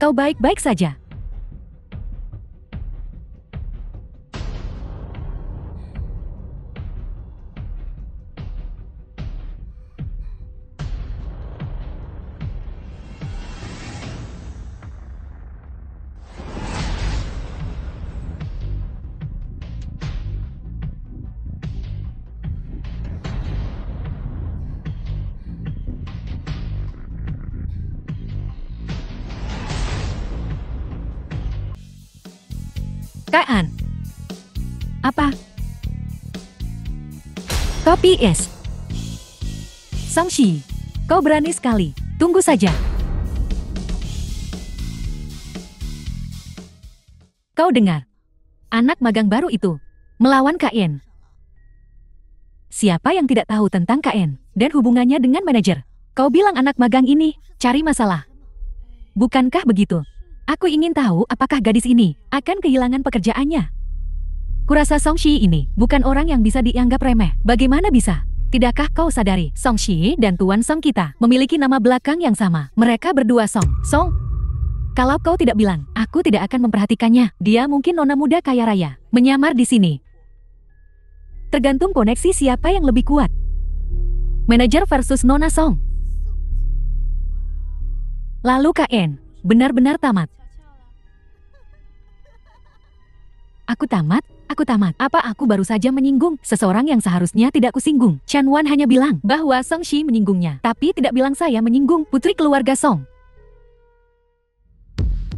kau baik-baik saja? Kaan. Apa? Copy es. Songshi, kau berani sekali. Tunggu saja. Kau dengar? Anak magang baru itu melawan KN. Siapa yang tidak tahu tentang KN dan hubungannya dengan manajer? Kau bilang anak magang ini cari masalah. Bukankah begitu? Aku ingin tahu apakah gadis ini akan kehilangan pekerjaannya. Kurasa Songshi ini bukan orang yang bisa dianggap remeh. Bagaimana bisa? Tidakkah kau sadari Songshi dan Tuan Song kita memiliki nama belakang yang sama? Mereka berdua Song. Kalau kau tidak bilang, aku tidak akan memperhatikannya. Dia mungkin nona muda kaya raya, menyamar di sini. Tergantung koneksi siapa yang lebih kuat. Manajer versus nona Song. Lalu KN benar-benar tamat. Aku tamat? Apa aku baru saja menyinggung seseorang yang seharusnya tidak kusinggung? Chan Wan hanya bilang bahwa Songshi menyinggungnya, tapi tidak bilang saya menyinggung putri keluarga Song.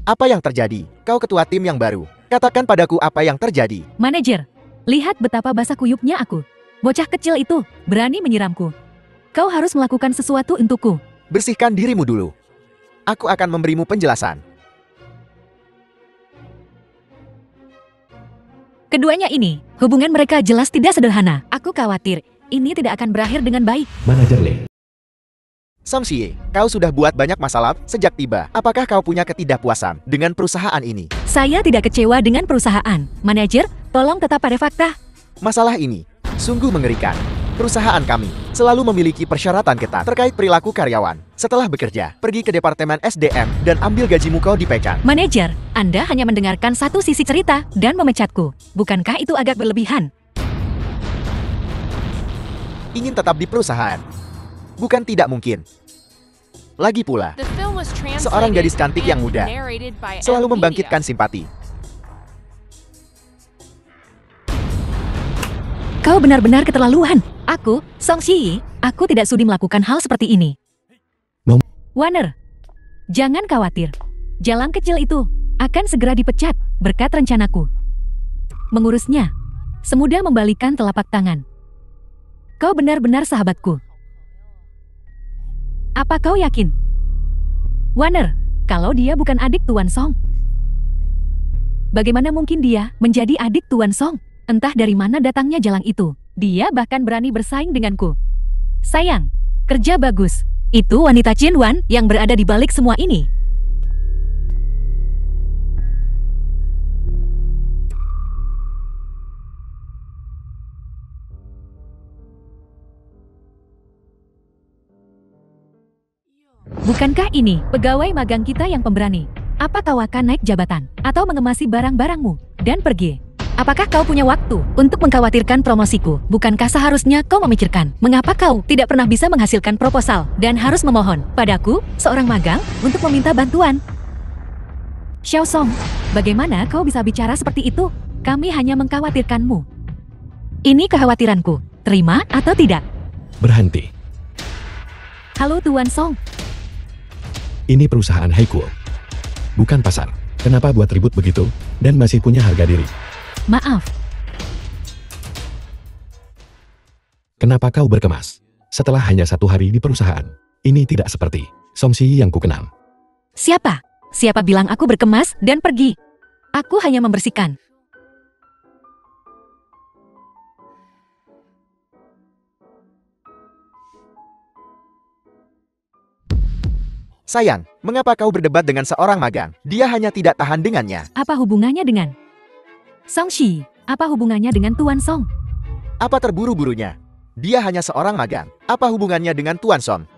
Apa yang terjadi? Kau ketua tim yang baru. Katakan padaku apa yang terjadi. Manajer, lihat betapa basah kuyupnya aku. Bocah kecil itu berani menyiramku. Kau harus melakukan sesuatu untukku. Bersihkan dirimu dulu. Aku akan memberimu penjelasan. Keduanya ini, hubungan mereka jelas tidak sederhana. Aku khawatir, ini tidak akan berakhir dengan baik. Manajer Lee. Songshi, kau sudah buat banyak masalah sejak tiba. Apakah kau punya ketidakpuasan dengan perusahaan ini? Saya tidak kecewa dengan perusahaan. Manajer, tolong tetap pada fakta. Masalah ini sungguh mengerikan. Perusahaan kami selalu memiliki persyaratan ketat terkait perilaku karyawan. Setelah bekerja, pergi ke Departemen SDM dan ambil gajimu kau dipecat. Manajer, Anda hanya mendengarkan satu sisi cerita dan memecatku. Bukankah itu agak berlebihan? Ingin tetap di perusahaan? Bukan tidak mungkin. Lagi pula, seorang gadis cantik yang muda selalu membangkitkan simpati. Kau benar-benar keterlaluan. Aku, Songshi, aku tidak sudi melakukan hal seperti ini. Warner, jangan khawatir. Jalang kecil itu akan segera dipecat berkat rencanaku. Mengurusnya, semudah membalikan telapak tangan. Kau benar-benar sahabatku. Apa kau yakin? Warner, kalau dia bukan adik Tuan Song, bagaimana mungkin dia menjadi adik Tuan Song? Entah dari mana datangnya jalang itu. Dia bahkan berani bersaing denganku. Sayang, kerja bagus. Itu wanita Chin Wan yang berada di balik semua ini. Bukankah ini pegawai magang kita yang pemberani? Apa kau akan naik jabatan atau mengemasi barang-barangmu dan pergi? Apakah kau punya waktu untuk mengkhawatirkan promosiku? Bukankah seharusnya kau memikirkan mengapa kau tidak pernah bisa menghasilkan proposal dan harus memohon padaku, seorang magang, untuk meminta bantuan? Xiao Song, bagaimana kau bisa bicara seperti itu? Kami hanya mengkhawatirkanmu. Ini kekhawatiranku. Terima atau tidak? Berhenti. Halo Tuan Song. Ini perusahaan Haikuo, bukan pasar. Kenapa buat ribut begitu dan masih punya harga diri? Maaf. Kenapa kau berkemas? Setelah hanya 1 hari di perusahaan, ini tidak seperti Songshi yang kukenal. Siapa? Siapa bilang aku berkemas dan pergi? Aku hanya membersihkan. Sayang, mengapa kau berdebat dengan seorang magang? Dia hanya tidak tahan dengannya. Apa hubungannya dengan Songshi? Apa hubungannya dengan Tuan Song? Apa terburu-burunya? Dia hanya seorang magang. Apa hubungannya dengan Tuan Song?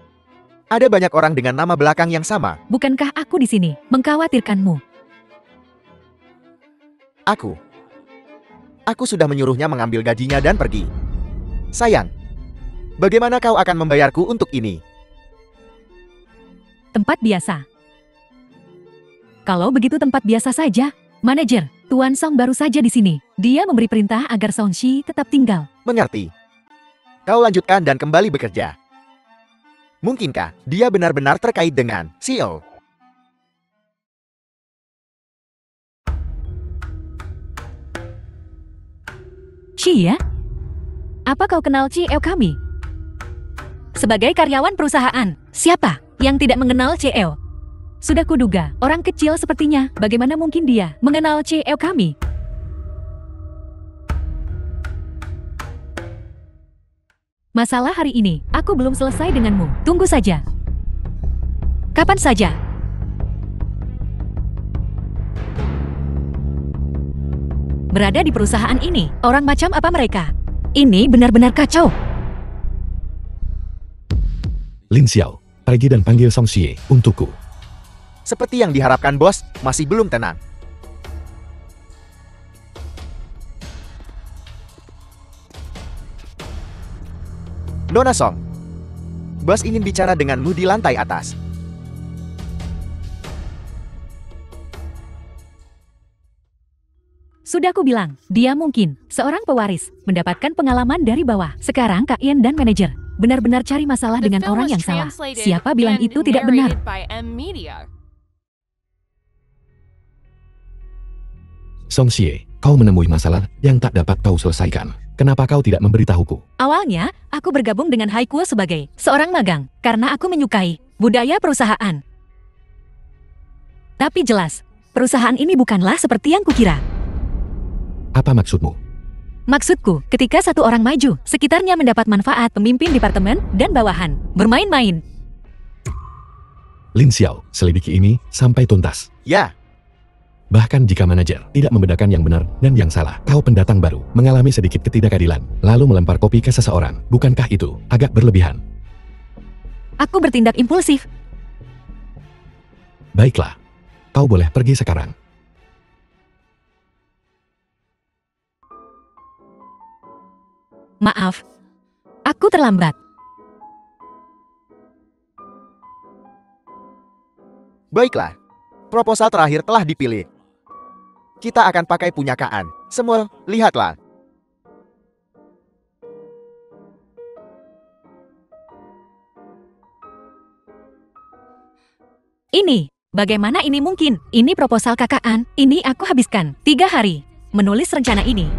Ada banyak orang dengan nama belakang yang sama. Bukankah aku di sini mengkhawatirkanmu? Aku sudah menyuruhnya mengambil gajinya dan pergi. Sayang, bagaimana kau akan membayarku untuk ini? Tempat biasa. Kalau begitu tempat biasa saja. Manajer, Tuan Song baru saja di sini. Dia memberi perintah agar Song Shi tetap tinggal. Mengerti. Kau lanjutkan dan kembali bekerja. Mungkinkah dia benar-benar terkait dengan CEO? Shi ya? Apa kau kenal CEO kami? Sebagai karyawan perusahaan, siapa yang tidak mengenal CEO? Sudah kuduga, orang kecil sepertinya, bagaimana mungkin dia mengenal CEO kami? Masalah hari ini, aku belum selesai denganmu. Tunggu saja. Kapan saja? Berada di perusahaan ini, orang macam apa mereka? Ini benar-benar kacau. Lin Xiao, pergi dan panggil Song Xie untukku. Seperti yang diharapkan bos, masih belum tenang. Nona Song, bos ingin bicara denganmu di lantai atas. Sudah aku bilang, dia mungkin seorang pewaris, mendapatkan pengalaman dari bawah. Sekarang Kak Ian dan manajer benar-benar cari masalah dengan orang yang salah. Siapa bilang itu tidak benar? Song Xie, kau menemui masalah yang tak dapat kau selesaikan. Kenapa kau tidak memberitahuku? Awalnya, aku bergabung dengan Haikuo sebagai seorang magang, karena aku menyukai budaya perusahaan. Tapi jelas, perusahaan ini bukanlah seperti yang kukira. Apa maksudmu? Maksudku, ketika satu orang maju, sekitarnya mendapat manfaat pemimpin departemen dan bawahan. Bermain-main. Lin Xiao, selidiki ini sampai tuntas. Ya, Bahkan jika manajer tidak membedakan yang benar dan yang salah, kau pendatang baru mengalami sedikit ketidakadilan, lalu melempar kopi ke seseorang. Bukankah itu agak berlebihan? Aku bertindak impulsif. Baiklah, kau boleh pergi sekarang. Maaf, aku terlambat. baiklah. Proposal terakhir telah dipilih. Kita akan pakai punyakaan. Semua, lihatlah. Ini, bagaimana ini mungkin? Ini proposal KKN, ini aku habiskan 3 hari menulis rencana ini.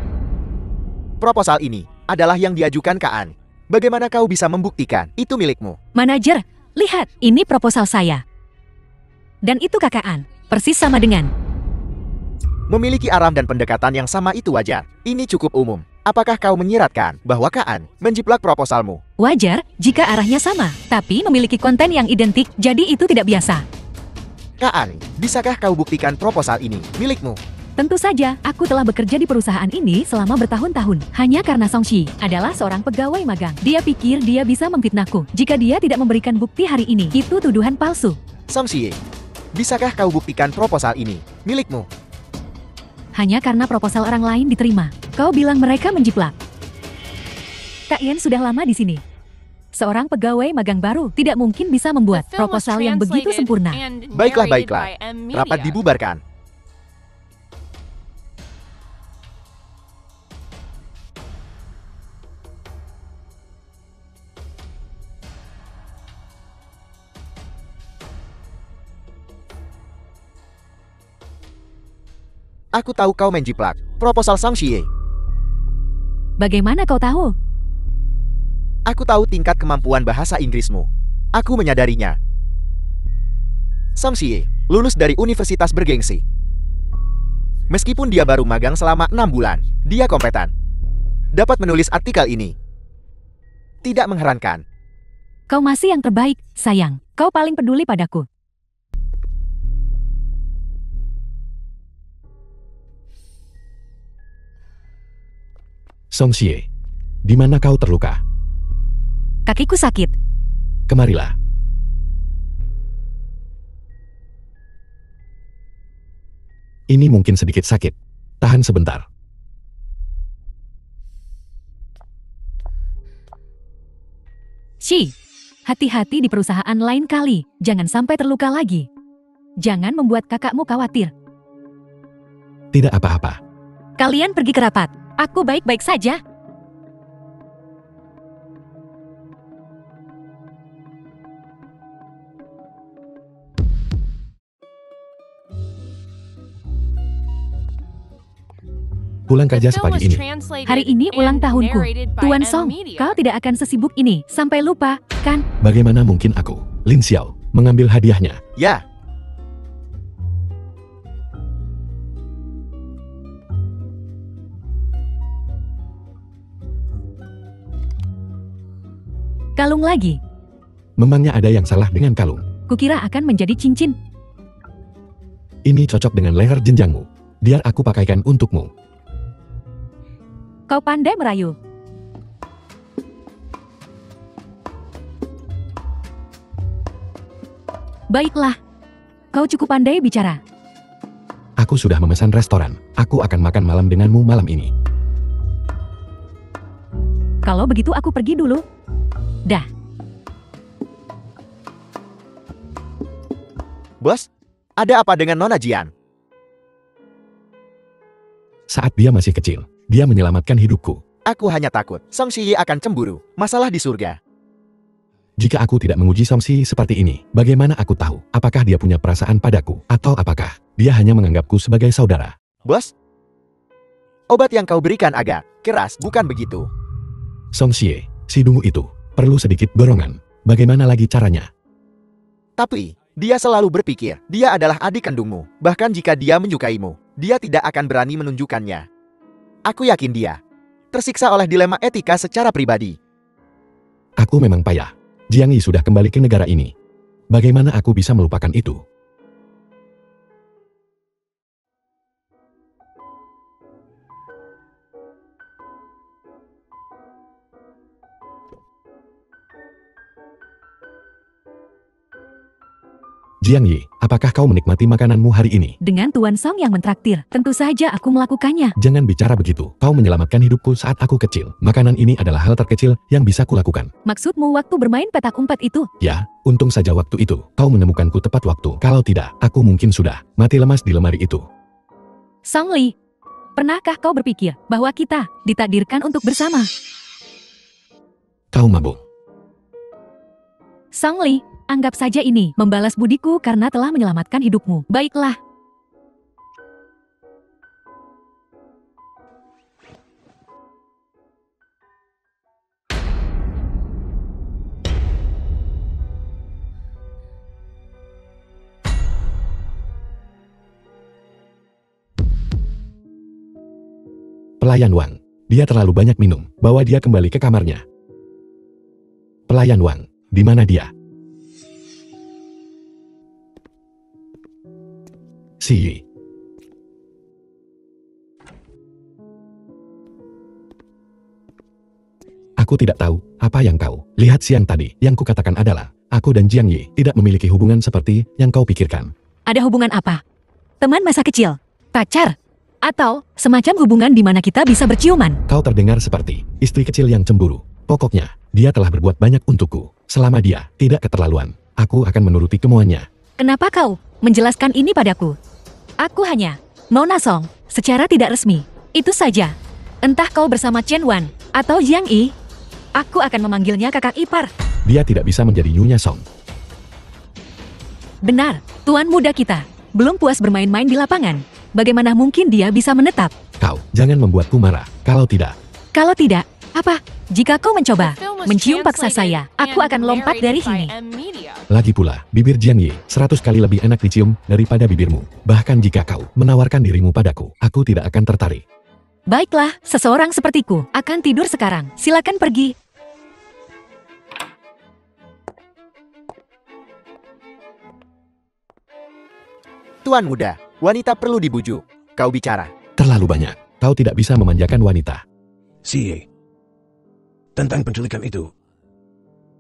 Proposal ini adalah yang diajukan Kaan. Bagaimana kau bisa membuktikan itu milikmu? Manajer, lihat, ini proposal saya. Dan itu KKN, persis sama dengan. Memiliki aram dan pendekatan yang sama itu wajar. Ini cukup umum. Apakah kau menyiratkan bahwa Kaan menjiplak proposalmu? Wajar jika arahnya sama, tapi memiliki konten yang identik, jadi itu tidak biasa. Kaan, bisakah kau buktikan proposal ini milikmu? Tentu saja, aku telah bekerja di perusahaan ini selama bertahun-tahun. Hanya karena Song Shi adalah seorang pegawai magang. Dia pikir dia bisa memfitnahku jika dia tidak memberikan bukti hari ini. Itu tuduhan palsu. Song Xie, bisakah kau buktikan proposal ini milikmu? Hanya karena proposal orang lain diterima. Kau bilang mereka menjiplak. Kak Ian sudah lama di sini. Seorang pegawai magang baru tidak mungkin bisa membuat proposal yang begitu sempurna. Baiklah, baiklah. Rapat dibubarkan. Aku tahu kau menjiplak proposal Song Xie. Bagaimana kau tahu? Aku tahu tingkat kemampuan bahasa Inggrismu. Aku menyadarinya. Song Xie lulus dari universitas bergengsi. Meskipun dia baru magang selama 6 bulan, dia kompeten. Dapat menulis artikel ini. Tidak mengherankan. Kau masih yang terbaik, sayang. Kau paling peduli padaku. Song Xie, di mana kau terluka? Kakiku sakit. Kemarilah. Ini mungkin sedikit sakit. Tahan sebentar. Shi, hati-hati di perusahaan lain kali. Jangan sampai terluka lagi. Jangan membuat kakakmu khawatir. Tidak apa-apa. Kalian pergi ke rapat. Aku baik-baik saja. Pulang kerja sepagi ini. Hari ini ulang tahunku. Tuan Song, kau tidak akan sesibuk ini sampai lupa, kan? Bagaimana mungkin aku, Lin Xiao, mengambil hadiahnya? Ya, Kalung lagi. Memangnya ada yang salah dengan kalung? Kukira akan menjadi cincin. Ini cocok dengan leher jenjangmu. Biar aku pakaikan untukmu. Kau pandai merayu. Baiklah. Kau cukup pandai bicara. Aku sudah memesan restoran. Aku akan makan malam denganmu malam ini. Kalau begitu aku pergi dulu. Dah. bos, ada apa dengan Nona Jian? Saat dia masih kecil, dia menyelamatkan hidupku. Aku hanya takut Song Shiyi akan cemburu. Masalah di surga. Jika aku tidak menguji Song Shiyi seperti ini, bagaimana aku tahu apakah dia punya perasaan padaku atau apakah dia hanya menganggapku sebagai saudara? Bos, obat yang kau berikan agak keras, bukan begitu? Song Shiyi, si dungu itu, perlu sedikit dorongan. Bagaimana lagi caranya? Tapi, dia selalu berpikir, dia adalah adik kandungmu. Bahkan jika dia menyukaimu, dia tidak akan berani menunjukkannya. Aku yakin dia tersiksa oleh dilema etika secara pribadi. Aku memang payah. Jiang Yi sudah kembali ke negara ini. Bagaimana aku bisa melupakan itu? Jiang Yi, apakah kau menikmati makananmu hari ini? Dengan Tuan Song yang mentraktir, tentu saja aku melakukannya. Jangan bicara begitu. Kau menyelamatkan hidupku saat aku kecil. Makanan ini adalah hal terkecil yang bisa kulakukan. Maksudmu waktu bermain petak umpet itu? Ya, untung saja waktu itu kau menemukanku tepat waktu. Kalau tidak, aku mungkin sudah mati lemas di lemari itu. Song Li, pernahkah kau berpikir bahwa kita ditakdirkan untuk bersama? Kau mabuk. Song Li, anggap saja ini membalas budiku karena telah menyelamatkan hidupmu. Baiklah. Pelayan Wang. Dia terlalu banyak minum. Bawa dia kembali ke kamarnya. Pelayan Wang. Di mana dia? Si Yi. Aku tidak tahu apa yang kau lihat siang tadi. Yang kukatakan adalah, aku dan Jiang Yi tidak memiliki hubungan seperti yang kau pikirkan. Ada hubungan apa? Teman masa kecil? Pacar? Atau semacam hubungan di mana kita bisa berciuman? Kau terdengar seperti istri kecil yang cemburu. Pokoknya, dia telah berbuat banyak untukku. Selama dia tidak keterlaluan, aku akan menuruti kemauannya. Kenapa kau menjelaskan ini padaku? Aku hanya Nona Song, secara tidak resmi. Itu saja. Entah kau bersama Chen Wan atau Jiang Yi, aku akan memanggilnya kakak ipar. Dia tidak bisa menjadi Nyonya Song. Benar, tuan muda kita belum puas bermain-main di lapangan. Bagaimana mungkin dia bisa menetap? Kau jangan membuatku marah. Kalau tidak, Apa? Jika kau mencoba mencium paksa saya, aku akan lompat dari sini. lagi pula, bibir Jiang Yi 100 kali lebih enak dicium daripada bibirmu. Bahkan jika kau menawarkan dirimu padaku, aku tidak akan tertarik. Baiklah, seseorang sepertiku akan tidur sekarang. Silakan pergi. Tuan muda, wanita perlu dibujuk. Kau bicara. Terlalu banyak. Kau tidak bisa memanjakan wanita. Si tentang penculikan itu,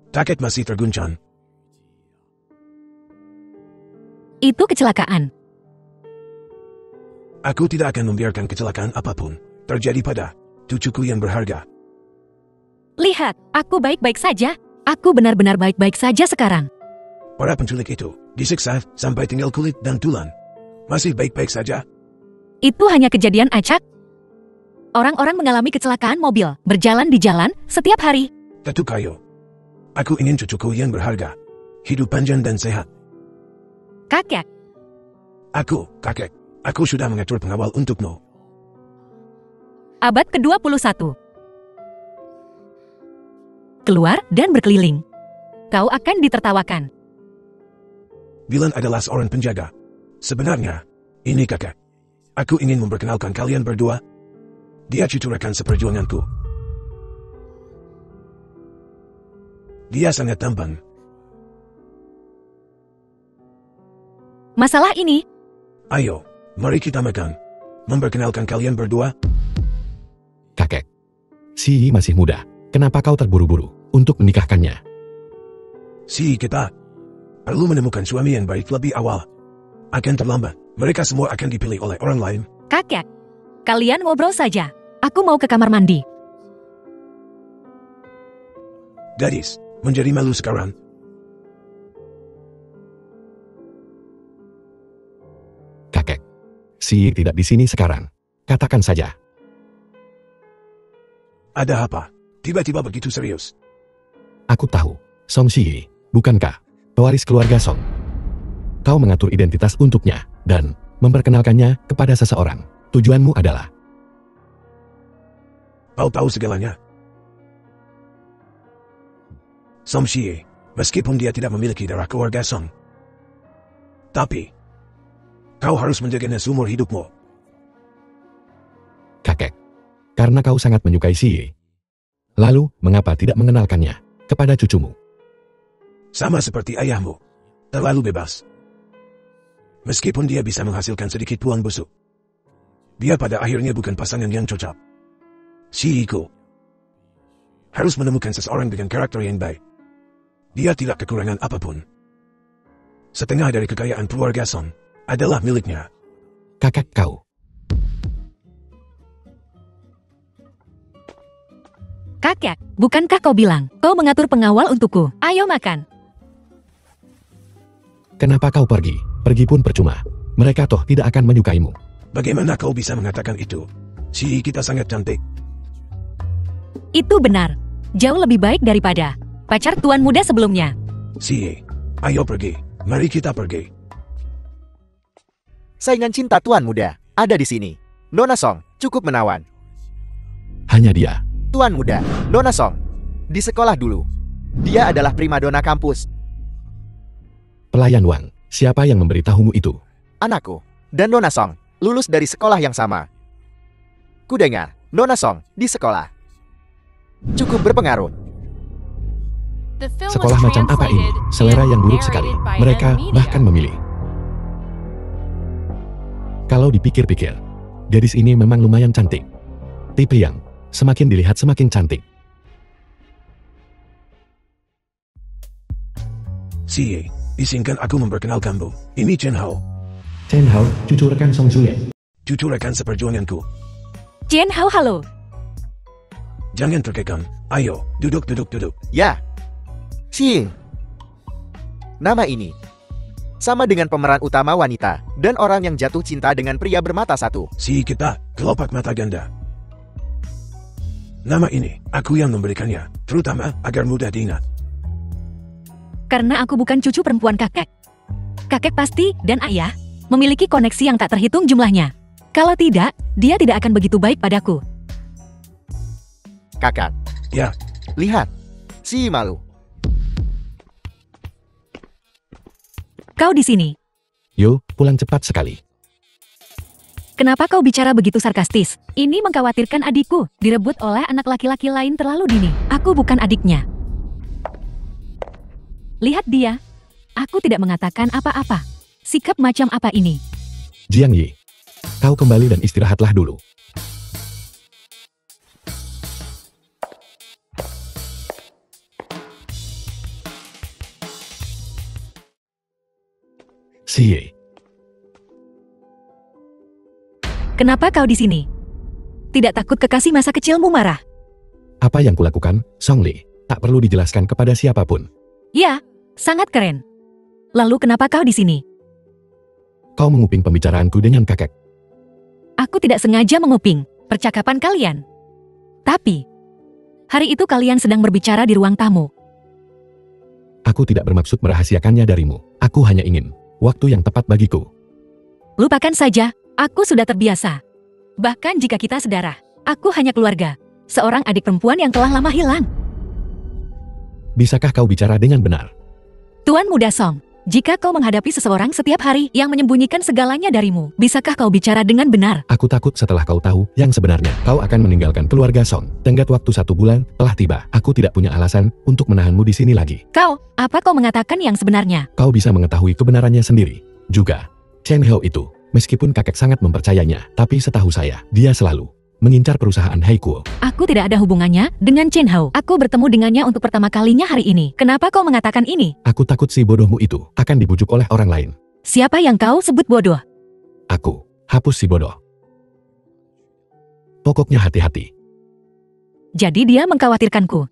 Taket masih terguncang. Itu kecelakaan. Aku tidak akan membiarkan kecelakaan apapun terjadi pada cucuku yang berharga. Lihat, aku baik-baik saja. Aku benar-benar baik-baik saja sekarang. Para penculik itu disiksa sampai tinggal kulit dan tulang. Masih baik-baik saja? Itu hanya kejadian acak. Orang-orang mengalami kecelakaan mobil, berjalan di jalan, setiap hari. Tentu kayo. Aku ingin cucuku yang berharga. Hidup panjang dan sehat. Kakek, Kakek. Aku sudah mengatur pengawal untukmu. abad ke-21. Keluar dan berkeliling. Kau akan ditertawakan. Dylan adalah seorang penjaga. Sebenarnya, ini kakek. Aku ingin memperkenalkan kalian berdua. Dia cucu rekan seperjuanganku. Dia sangat tampan. Masalah ini, Ayo, mari kita makan. Memperkenalkan kalian berdua. Kakek. Si Yi masih muda. Kenapa kau terburu-buru untuk menikahkannya? Si kita perlu menemukan suami yang baik lebih awal. Akan terlambat. Mereka semua akan dipilih oleh orang lain. kakek. Kalian ngobrol saja. Aku mau ke kamar mandi. Gadis, menjadi malu sekarang. Kakek. Si Yi tidak di sini sekarang. Katakan saja. Ada apa? Tiba-tiba begitu serius. Aku tahu. Song Yi, bukankah pewaris keluarga Song? Kau mengatur identitas untuknya dan memperkenalkannya kepada seseorang. Tujuanmu adalah Kau tahu segalanya. Song Xie, meskipun dia tidak memiliki darah keluarga Song. Tapi, kau harus menjaganya seumur hidupmu. kakek. Karena kau sangat menyukai Si Yi. Lalu, mengapa tidak mengenalkannya kepada cucumu? Sama seperti ayahmu. Terlalu bebas. Meskipun dia bisa menghasilkan sedikit uang busuk. Dia pada akhirnya bukan pasangan yang cocok. Si Yiku harus menemukan seseorang dengan karakter yang baik. Dia tidak kekurangan apapun. Setengah dari kekayaan keluarga Song adalah miliknya. Kakak kau. Kakek, bukankah kau bilang kau mengatur pengawal untukku? Ayo makan. Kenapa kau pergi? Pergi pun percuma. Mereka toh tidak akan menyukaimu. Bagaimana kau bisa mengatakan itu? Si kita sangat cantik. Itu benar. Jauh lebih baik daripada pacar tuan muda sebelumnya. Si, ayo pergi. Mari kita pergi. Saingan cinta tuan muda ada di sini. Nona Song cukup menawan. Hanya dia. Tuan muda, Nona Song. Di sekolah dulu. Dia adalah primadona kampus. Pelayan Wang. Siapa yang memberitahumu itu? Anakku dan Nona Song lulus dari sekolah yang sama. Kudengar, Nona Song di sekolah cukup berpengaruh. Sekolah macam apa ini? Selera yang buruk sekali. Mereka bahkan memilih. Kalau dipikir-pikir, gadis ini memang lumayan cantik. Tipe yang semakin dilihat semakin cantik. Si, izinkan aku memperkenalkanmu. Ini Chen Hao, Chen Hao, cucu rekan Song Zuye. cucu rekan seperjuanganku. Jian Hao, halo. Jangan terkekang. Ayo, duduk. Ya, Xing. Nama ini sama dengan pemeran utama wanita dan orang yang jatuh cinta dengan pria bermata satu. Si kita, kelopak mata ganda. Nama ini, aku yang memberikannya, terutama agar mudah diingat. Karena aku bukan cucu perempuan kakek. Kakek pasti dan ayah memiliki koneksi yang tak terhitung jumlahnya. Kalau tidak, dia tidak akan begitu baik padaku. Kakak, Ya, lihat. Si malu. Kau di sini. Yo, pulang cepat sekali. Kenapa kau bicara begitu sarkastis? Ini mengkhawatirkan adikku, direbut oleh anak laki-laki lain terlalu dini. Aku bukan adiknya. Lihat dia. Aku tidak mengatakan apa-apa. Sikap macam apa ini? Jiang Yi, kau kembali dan istirahatlah dulu. Si Yi. Kenapa kau di sini? Tidak takut kekasih masa kecilmu marah? Apa yang kulakukan, Song Li, tak perlu dijelaskan kepada siapapun. Ya, sangat keren. Lalu kenapa kau di sini? Kau menguping pembicaraanku dengan kakek. Aku tidak sengaja menguping percakapan kalian. Tapi, hari itu kalian sedang berbicara di ruang tamu. Aku tidak bermaksud merahasiakannya darimu. Aku hanya ingin waktu yang tepat bagiku. Lupakan saja, aku sudah terbiasa. Bahkan jika kita sedarah, aku hanya keluarga. Seorang adik perempuan yang telah lama hilang. Bisakah kau bicara dengan benar? Tuan Muda Song, jika kau menghadapi seseorang setiap hari yang menyembunyikan segalanya darimu, bisakah kau bicara dengan benar? Aku takut setelah kau tahu yang sebenarnya, kau akan meninggalkan keluarga Song. Tenggat waktu 1 bulan telah tiba. Aku tidak punya alasan untuk menahanmu di sini lagi. Apa kau mengatakan yang sebenarnya? Kau bisa mengetahui kebenarannya sendiri. Juga, Chen Hao itu, meskipun kakek sangat mempercayainya, tapi setahu saya, dia selalu mengincar perusahaan Haikuo. Aku tidak ada hubungannya dengan Chen Hao. Aku bertemu dengannya untuk pertama kalinya hari ini. Kenapa kau mengatakan ini? Aku takut si bodohmu itu akan dibujuk oleh orang lain. Siapa yang kau sebut bodoh? Aku, hapus si bodoh. Pokoknya hati-hati. Jadi dia mengkhawatirkanku.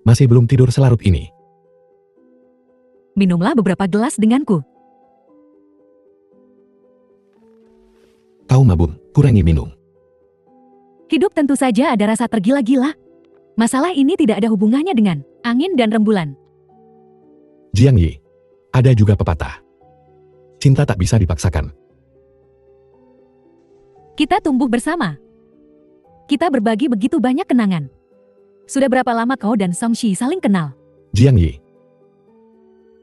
Masih belum tidur selarut ini. Minumlah beberapa gelas denganku. Kau mabuk, kurangi minum. Hidup tentu saja ada rasa tergila-gila. Masalah ini tidak ada hubungannya dengan angin dan rembulan. Jiang Yi, ada juga pepatah. Cinta tak bisa dipaksakan. Kita tumbuh bersama. Kita berbagi begitu banyak kenangan. Sudah berapa lama kau dan Song Shi saling kenal? Jiang Yi,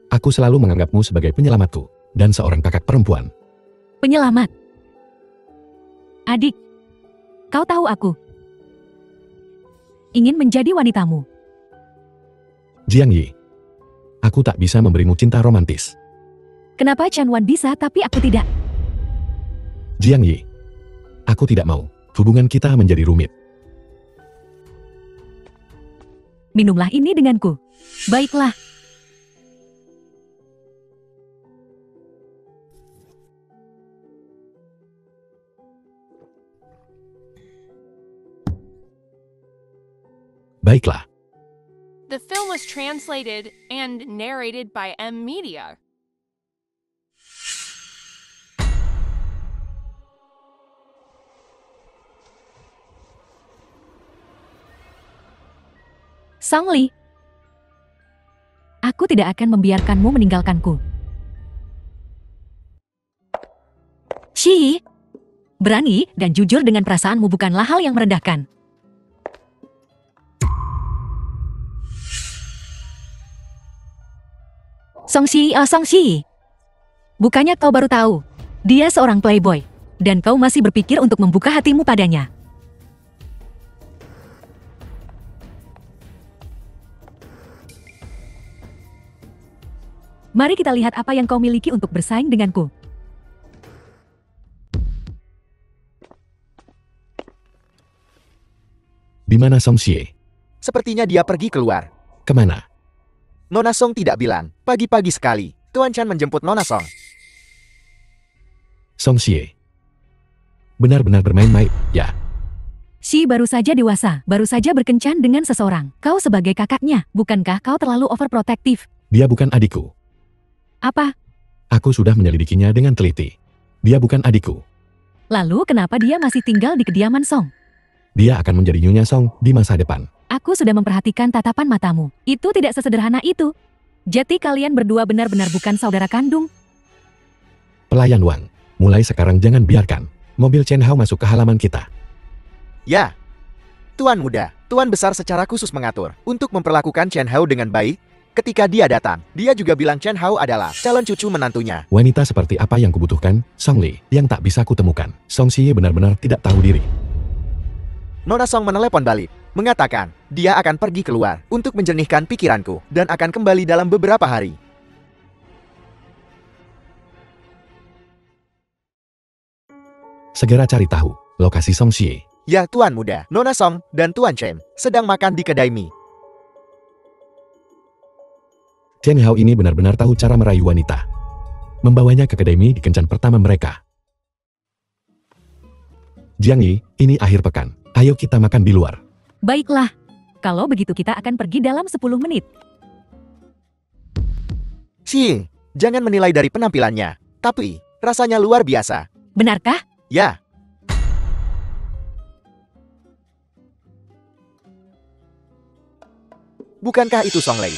aku selalu menganggapmu sebagai penyelamatku dan seorang kakak perempuan. Penyelamat. Adik, kau tahu aku ingin menjadi wanitamu. Jiang Yi, aku tak bisa memberimu cinta romantis. Kenapa Chen Wan bisa tapi aku tidak? Jiang Yi, aku tidak mau hubungan kita menjadi rumit. Minumlah ini denganku. Baiklah. Baiklah. The film was translated and narrated by M Media. Song Li, aku tidak akan membiarkanmu meninggalkanku. Shi, berani dan jujur dengan perasaanmu bukanlah hal yang merendahkan. Song Shi, bukannya kau baru tahu, dia seorang playboy, dan kau masih berpikir untuk membuka hatimu padanya. Mari kita lihat apa yang kau miliki untuk bersaing denganku. Di mana Song Xie? Sepertinya dia pergi keluar. Kemana? Nona Song tidak bilang. Pagi-pagi sekali, Tuan Chan menjemput Nona Song. Song Xie benar-benar bermain-main, ya. Shi baru saja dewasa, baru saja berkencan dengan seseorang. Kau sebagai kakaknya, bukankah kau terlalu overprotektif? Dia bukan adikku. Apa? Aku sudah menyelidikinya dengan teliti. Dia bukan adikku. Lalu kenapa dia masih tinggal di kediaman Song? Dia akan menjadi Nyonya Song di masa depan. Aku sudah memperhatikan tatapan matamu. Itu tidak sesederhana itu. Jadi kalian berdua benar-benar bukan saudara kandung. Pelayan Wang, mulai sekarang jangan biarkan mobil Chen Hao masuk ke halaman kita. Ya. Tuan muda, Tuan besar secara khusus mengatur untuk memperlakukan Chen Hao dengan baik. Ketika dia datang, dia juga bilang Chen Hao adalah calon cucu menantunya. Wanita seperti apa yang kubutuhkan, Song Li, yang tak bisa kutemukan. Song Xie benar-benar tidak tahu diri. Nona Song menelepon balik, mengatakan dia akan pergi keluar untuk menjernihkan pikiranku dan akan kembali dalam beberapa hari. Segera cari tahu lokasi Song Xie. Ya Tuan muda, Nona Song dan Tuan Chen sedang makan di kedai mie. Chen Hao ini benar-benar tahu cara merayu wanita. Membawanya ke akademi di kencan pertama mereka. Jiang Yi, ini akhir pekan. Ayo kita makan di luar. Baiklah. Kalau begitu kita akan pergi dalam 10 menit. Xi, jangan menilai dari penampilannya. Tapi, rasanya luar biasa. Benarkah? Ya. Bukankah itu Song Lei?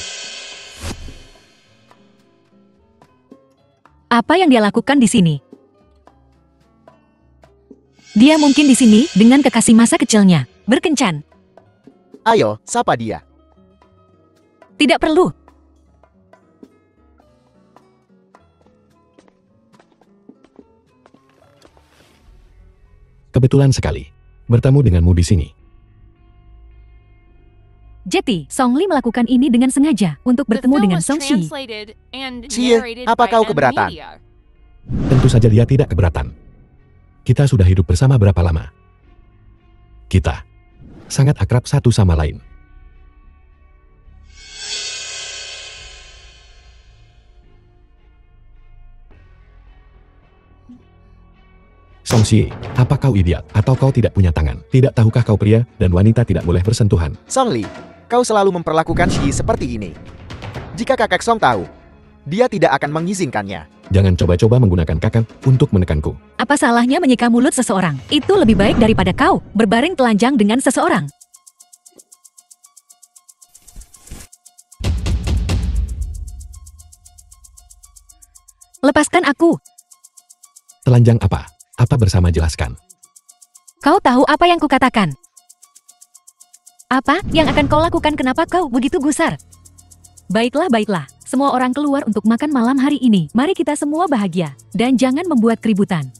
Apa yang dia lakukan di sini? Dia mungkin di sini dengan kekasih masa kecilnya, berkencan. Ayo, sapa dia. Tidak perlu. Kebetulan sekali. Bertemu denganmu di sini. Jetty, Song Li melakukan ini dengan sengaja untuk The bertemu film dengan was Song Shi. translated and Cie, narrated apa by kau M keberatan? Media. Tentu saja dia tidak keberatan. Kita sudah hidup bersama berapa lama? Kita sangat akrab satu sama lain. Song Shi, apa kau idiot atau kau tidak punya tangan? Tidak tahukah kau pria dan wanita tidak boleh bersentuhan? Song Li, kau selalu memperlakukan Xi seperti ini. Jika kakek Song tahu, dia tidak akan mengizinkannya. Jangan coba-coba menggunakan kakak untuk menekanku. Apa salahnya menyeka mulut seseorang? Itu lebih baik daripada kau berbaring telanjang dengan seseorang. Lepaskan aku. Telanjang apa? Apa bersama jelaskan. Kau tahu apa yang kukatakan? Apa yang akan kau lakukan? Kenapa kau begitu gusar? Baiklah, baiklah. Semua orang keluar untuk makan malam hari ini. Mari kita semua bahagia. Dan jangan membuat keributan.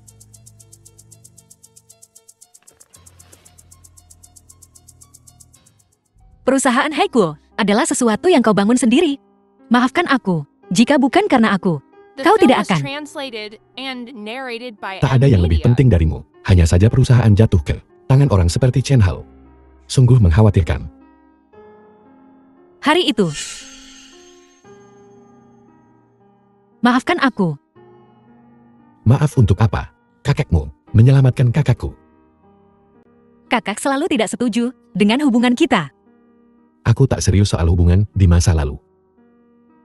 Perusahaan Haikul adalah sesuatu yang kau bangun sendiri. Maafkan aku. Jika bukan karena aku, The kau film tidak was akan. translated and narrated by Tak M ada yang lebih Media. penting darimu. Hanya saja perusahaan jatuh ke tangan orang seperti Chen Hao. Sungguh mengkhawatirkan. Hari itu. Maafkan aku. Maaf untuk apa? Kakekmu menyelamatkan kakakku. Kakak selalu tidak setuju dengan hubungan kita. Aku tak serius soal hubungan di masa lalu.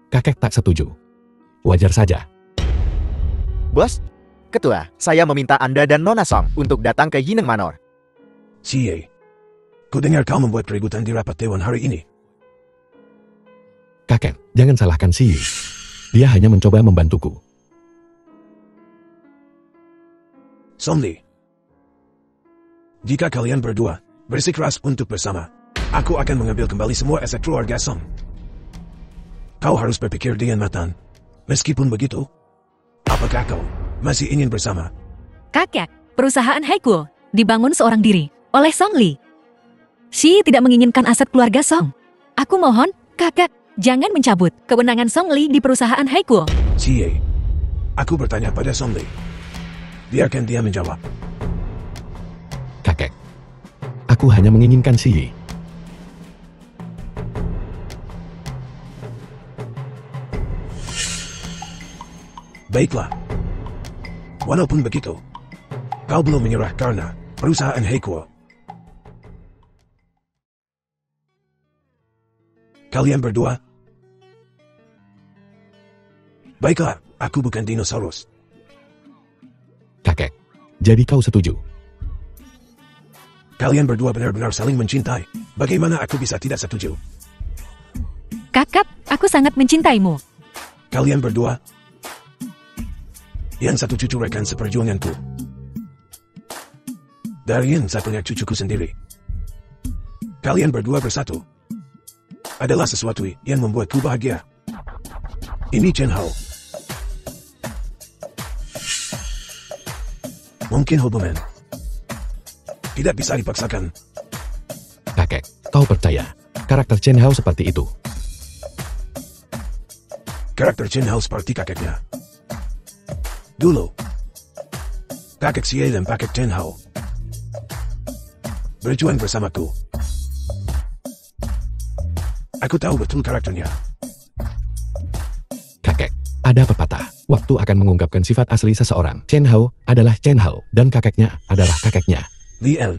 Kakek tak setuju. Wajar saja. Bos, Ketua, saya meminta Anda dan Nona Song untuk datang ke Yineng Manor. Cie, ku dengar kau membuat keributan di rapat dewan hari ini. Kakek, jangan salahkan Si Yi. Dia hanya mencoba membantuku. Song Li, jika kalian berdua bersikeras untuk bersama, aku akan mengambil kembali semua aset keluarga Song. Kau harus berpikir dengan matang. Meskipun begitu, apakah kau masih ingin bersama? Kakek, perusahaan Haikul dibangun seorang diri oleh Song Li. Shi tidak menginginkan aset keluarga Song. Aku mohon, kakek, jangan mencabut kewenangan Song Li di perusahaan Haikul. Cie, aku bertanya pada Song Li. Biarkan dia menjawab. Kakek, aku hanya menginginkan Si Yi. Baiklah. Walaupun begitu, kau belum menyerah karena perusahaan Haikul. Kalian berdua? Baiklah, aku bukan dinosaurus. Kakek, jadi kau setuju? Kalian berdua benar-benar saling mencintai. Bagaimana aku bisa tidak setuju? Kakak, aku sangat mencintaimu. Kalian berdua? Yang satu cucu rekan seperjuanganku. Dari yang satunya cucuku sendiri. Kalian berdua bersatu adalah sesuatu yang membuatku bahagia. Ini Chen Hao. Mungkin hubungan tidak bisa dipaksakan. Kakek, kau percaya karakter Chen Hao seperti itu? Karakter Chen Hao seperti kakeknya. Dulu, kakek Xie dan kakek Chen Hao berjuang bersamaku. Aku tahu betul karakternya. Ada pepatah, waktu akan mengungkapkan sifat asli seseorang. Chen Hao adalah Chen Hao, dan kakeknya adalah kakeknya. The End.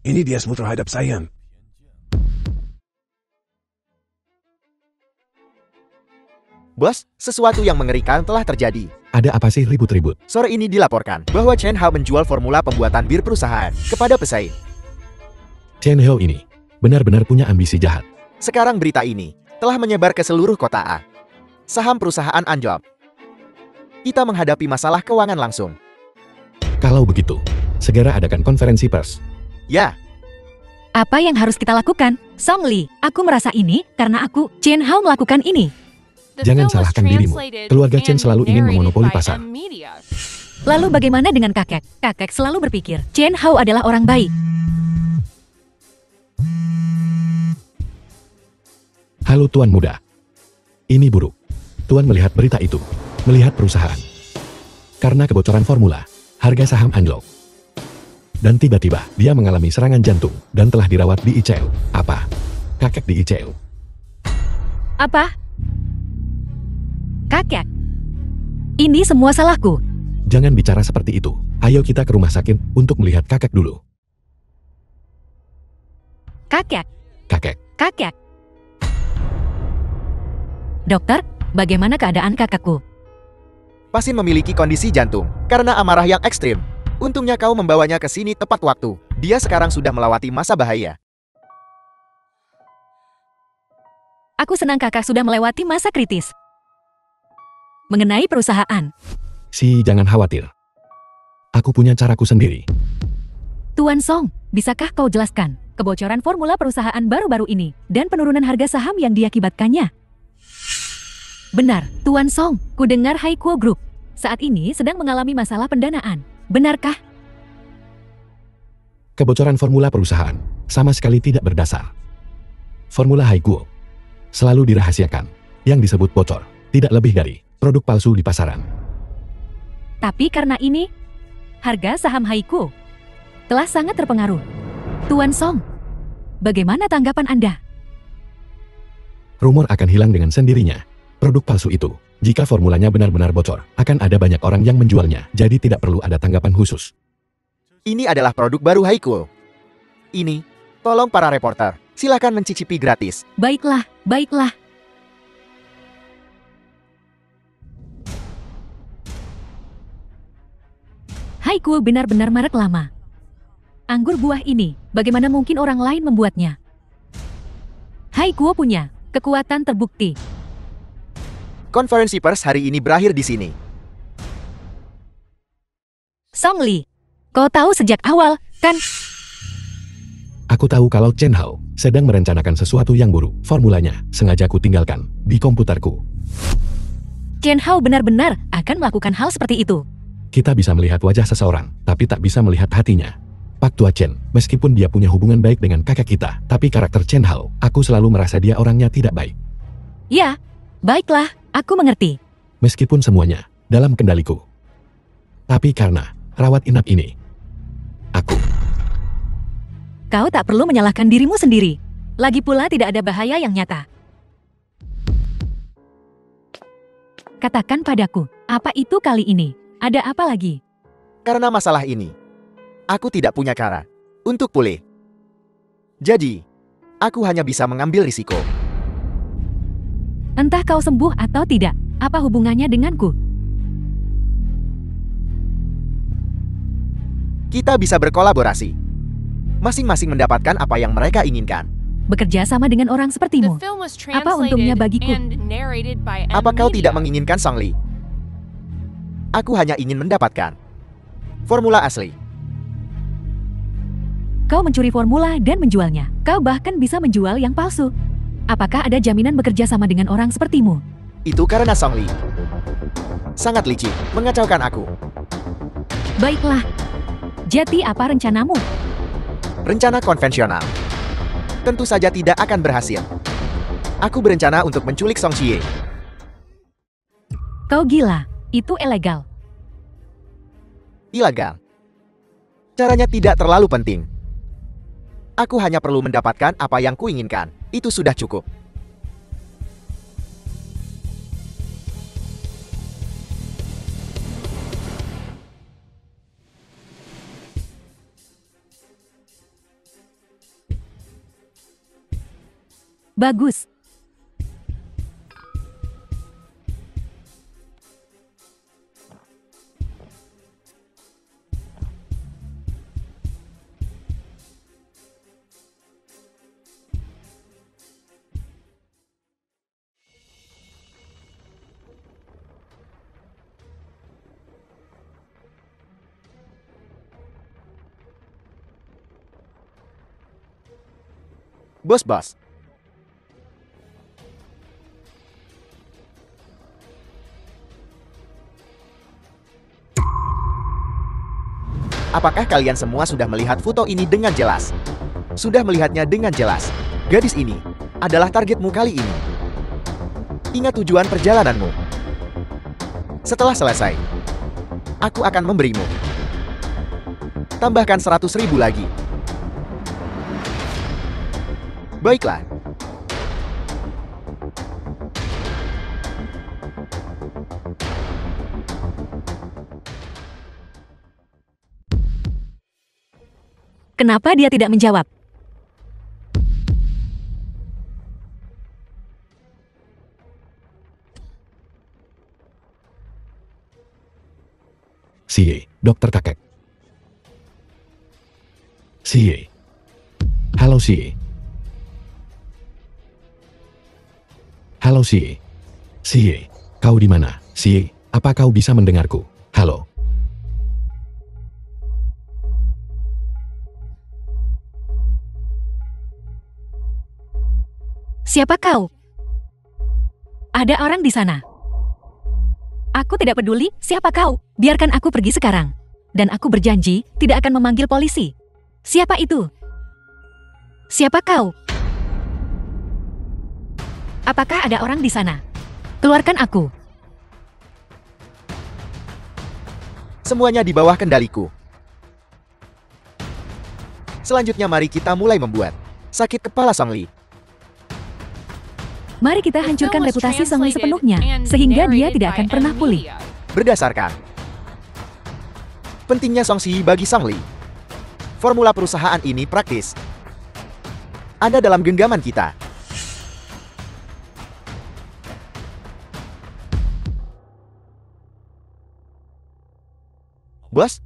Ini biasmu terhadap saya. Bos, sesuatu yang mengerikan telah terjadi. Ada apa sih ribut-ribut? Sore ini dilaporkan bahwa Chen Hao menjual formula pembuatan bir perusahaan kepada pesaing. Chen Hao ini benar-benar punya ambisi jahat. Sekarang berita ini telah menyebar ke seluruh kota A. Saham perusahaan anjlok. Kita menghadapi masalah keuangan langsung. Kalau begitu, segera adakan konferensi pers. Ya, Apa yang harus kita lakukan? Song Li, aku merasa ini karena aku, Chen Hao melakukan ini. The Jangan film was salahkan dirimu. translated Keluarga Chen and selalu ingin narrated memonopoli by pasar. M Media. Lalu bagaimana dengan kakek? Kakek selalu berpikir, Chen Hao adalah orang baik. Halo Tuan Muda. Ini buruk. Tuan melihat berita itu. Melihat perusahaan. Karena kebocoran formula, harga saham anjlok. Dan tiba-tiba, dia mengalami serangan jantung dan telah dirawat di ICU. Apa? Kakek di ICU. Apa? Kakek. Ini semua salahku. Jangan bicara seperti itu. Ayo kita ke rumah sakit untuk melihat kakek dulu. Kakek. Kakek. Kakek. Dokter, bagaimana keadaan kakakku? pasien memiliki kondisi jantung karena amarah yang ekstrim. Untungnya kau membawanya ke sini tepat waktu. Dia sekarang sudah melewati masa bahaya. Aku senang kakak sudah melewati masa kritis. Mengenai perusahaan, Jangan khawatir. Aku punya caraku sendiri. Tuan Song, bisakah kau jelaskan kebocoran formula perusahaan baru-baru ini dan penurunan harga saham yang diakibatkannya? Benar, Tuan Song, ku dengar Haikuo Group saat ini sedang mengalami masalah pendanaan. Benarkah? Kebocoran formula perusahaan sama sekali tidak berdasar. Formula Haikuo selalu dirahasiakan. Yang disebut bocor tidak lebih dari produk palsu di pasaran. Tapi karena ini, harga saham Haikuo telah sangat terpengaruh. Tuan Song, bagaimana tanggapan Anda? Rumor akan hilang dengan sendirinya. Produk palsu itu, jika formulanya benar-benar bocor, akan ada banyak orang yang menjualnya, jadi tidak perlu ada tanggapan khusus. Ini adalah produk baru Haikuo. Ini, tolong para reporter, silakan mencicipi gratis. Baiklah, baiklah. Haikuo benar-benar merek lama. Anggur buah ini, bagaimana mungkin orang lain membuatnya? Haikuo punya kekuatan terbukti. Konferensi pers hari ini berakhir di sini. Song Li, kau tahu sejak awal, kan? Aku tahu kalau Chen Hao sedang merencanakan sesuatu yang buruk. Formulanya sengaja ku tinggalkan di komputerku. Chen Hao benar-benar akan melakukan hal seperti itu. Kita bisa melihat wajah seseorang, tapi tak bisa melihat hatinya. Pak Tua Chen, meskipun dia punya hubungan baik dengan kakek kita, tapi karakter Chen Hao, aku selalu merasa dia orangnya tidak baik. Ya, baiklah, aku mengerti. Meskipun semuanya dalam kendaliku. Tapi karena rawat inap ini, aku Kau tak perlu menyalahkan dirimu sendiri. Lagi pula tidak ada bahaya yang nyata. Katakan padaku, apa itu kali ini? Ada apa lagi? Karena masalah ini, aku tidak punya cara untuk pulih. Jadi, aku hanya bisa mengambil risiko. Entah kau sembuh atau tidak, apa hubungannya denganku? Kita bisa berkolaborasi. Masing-masing mendapatkan apa yang mereka inginkan. Bekerja sama dengan orang The sepertimu. film was Apa untungnya translated bagiku? and narrated by M Apa kau Media. tidak menginginkan Song Li? Aku hanya ingin mendapatkan formula asli. Kau mencuri formula dan menjualnya. Kau bahkan bisa menjual yang palsu. Apakah ada jaminan bekerja sama dengan orang sepertimu? Itu karena Song Li sangat licik, mengacaukan aku. Baiklah. Jadi apa rencanamu? Rencana konvensional tentu saja tidak akan berhasil. Aku berencana untuk menculik Song Xie. Kau gila. Itu ilegal. Ilegal. Caranya tidak terlalu penting. Aku hanya perlu mendapatkan apa yang kuinginkan. Itu sudah cukup. Bagus. Bos. Apakah kalian semua sudah melihat foto ini dengan jelas? Sudah melihatnya dengan jelas. Gadis ini adalah targetmu kali ini. Ingat tujuan perjalananmu. Setelah selesai, aku akan memberimu. Tambahkan 100.000 lagi. Baiklah. Kenapa dia tidak menjawab? CA, dokter kakek. CA. Halo CA. Halo CA. CA, kau di mana? CA, apa kau bisa mendengarku? Halo. Siapa kau? Ada orang di sana. Aku tidak peduli siapa kau. Biarkan aku pergi sekarang. Dan aku berjanji tidak akan memanggil polisi. Siapa itu? Siapa kau? Apakah ada orang di sana? Keluarkan aku. Semuanya di bawah kendaliku. Selanjutnya mari kita mulai membuat sakit kepala Song Li. Mari kita hancurkan reputasi Song Li sepenuhnya, sehingga dia tidak akan pernah pulih. Berdasarkan pentingnya Song Si bagi Song Li, formula perusahaan ini praktis. Ada dalam genggaman kita. Bos,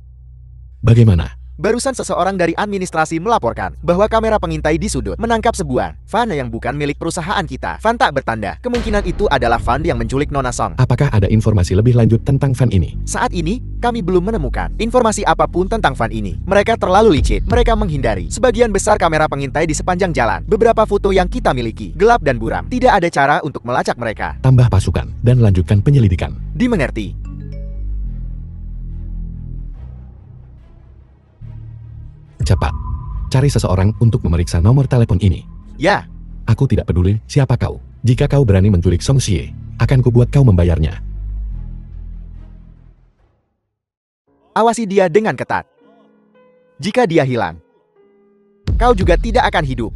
Bagaimana? barusan seseorang dari administrasi melaporkan bahwa kamera pengintai di sudut menangkap sebuah van yang bukan milik perusahaan kita. Van tak bertanda. Kemungkinan itu adalah van yang menculik Nona Song. Apakah ada informasi lebih lanjut tentang van ini? Saat ini, kami belum menemukan informasi apapun tentang van ini. Mereka terlalu licik. Mereka menghindari sebagian besar kamera pengintai di sepanjang jalan. Beberapa foto yang kita miliki gelap dan buram. Tidak ada cara untuk melacak mereka. Tambah pasukan dan lanjutkan penyelidikan. Dimengerti. Cepat. Cari seseorang untuk memeriksa nomor telepon ini. Ya, Aku tidak peduli siapa kau. Jika kau berani menculik Song Xie, akan kubuat kau membayarnya. awasi dia dengan ketat. Jika dia hilang, kau juga tidak akan hidup.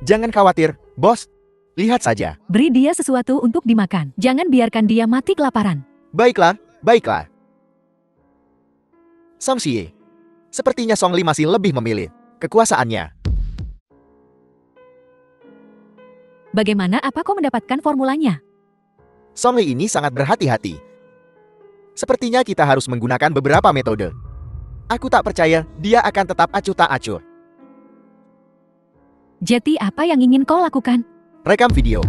Jangan khawatir, bos. Lihat saja. Beri dia sesuatu untuk dimakan. Jangan biarkan dia mati kelaparan. Baiklah. Song Xie. Sepertinya Song Li masih lebih memilih kekuasaannya. Bagaimana apa kau mendapatkan formulanya? Song Li ini sangat berhati-hati. Sepertinya kita harus menggunakan beberapa metode. Aku tak percaya dia akan tetap acuh tak acuh. Jadi apa yang ingin kau lakukan? Rekam video.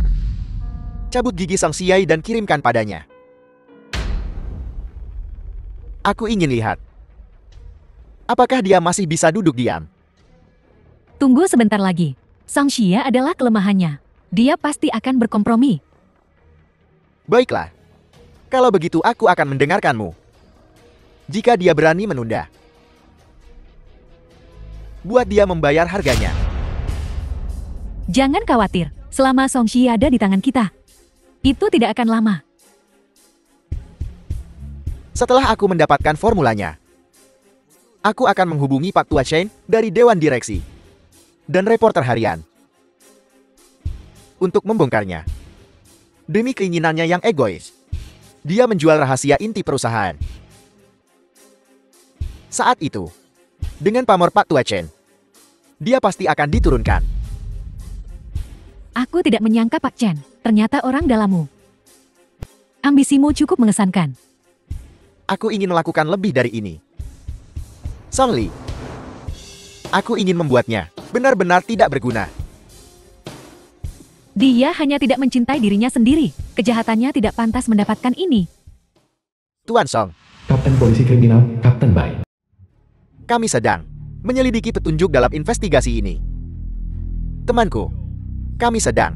Cabut gigi Song Xie dan kirimkan padanya. Aku ingin lihat. Apakah dia masih bisa duduk diam? Tunggu sebentar lagi. Song Xie adalah kelemahannya. Dia pasti akan berkompromi. Baiklah. Kalau begitu aku akan mendengarkanmu. Jika dia berani menunda, buat dia membayar harganya. Jangan khawatir, selama Song Xie ada di tangan kita, itu tidak akan lama. Setelah aku mendapatkan formulanya, aku akan menghubungi Pak Tua Chen dari Dewan Direksi dan reporter harian untuk membongkarnya. Demi keinginannya yang egois, dia menjual rahasia inti perusahaan. Saat itu, dengan pamor Pak Tua Chen, dia pasti akan diturunkan. Aku tidak menyangka Pak Chen, ternyata orang dalammu. Ambisimu cukup mengesankan. Aku ingin melakukan lebih dari ini. Song Li. Aku ingin membuatnya benar-benar tidak berguna. Dia hanya tidak mencintai dirinya sendiri. Kejahatannya tidak pantas mendapatkan ini. Tuan Song, Kapten Polisi Kriminal, Kapten Bai. kami sedang menyelidiki petunjuk dalam investigasi ini. Temanku, kami sedang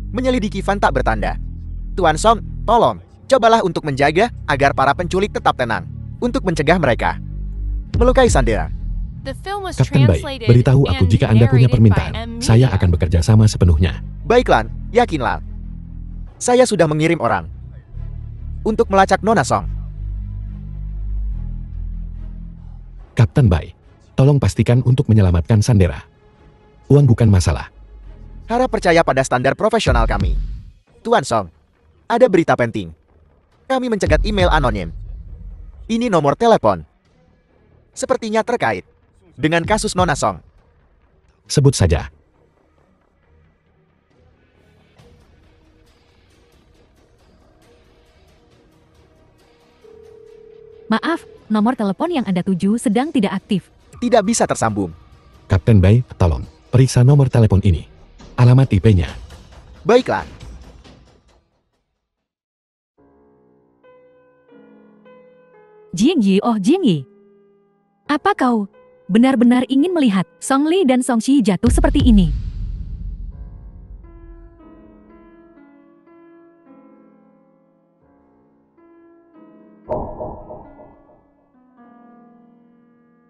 menyelidiki Van tak bertanda. Tuan Song, tolong, cobalah untuk menjaga agar para penculik tetap tenang. Untuk mencegah mereka melukai Sandera. The film was Kapten Bai, translated beritahu aku and jika Anda punya narrated by permintaan. M. Saya Media. akan bekerja sama sepenuhnya. Baiklah, yakinlah. Saya sudah mengirim orang untuk melacak Nona Song. Kapten Bai, tolong pastikan untuk menyelamatkan Sandera. Uang bukan masalah. Harap percaya pada standar profesional kami. Tuan Song, ada berita penting. Kami mencegat email anonim. Ini nomor telepon. Sepertinya terkait dengan kasus Nona Song. Sebut saja. Maaf, nomor telepon yang Anda tuju sedang tidak aktif. Tidak bisa tersambung. Kapten Bai, tolong, periksa nomor telepon ini. Alamat IP-nya. Baiklah. Jingyi, oh Jingyi. Apa kau benar-benar ingin melihat Song Li dan Song Shi jatuh seperti ini?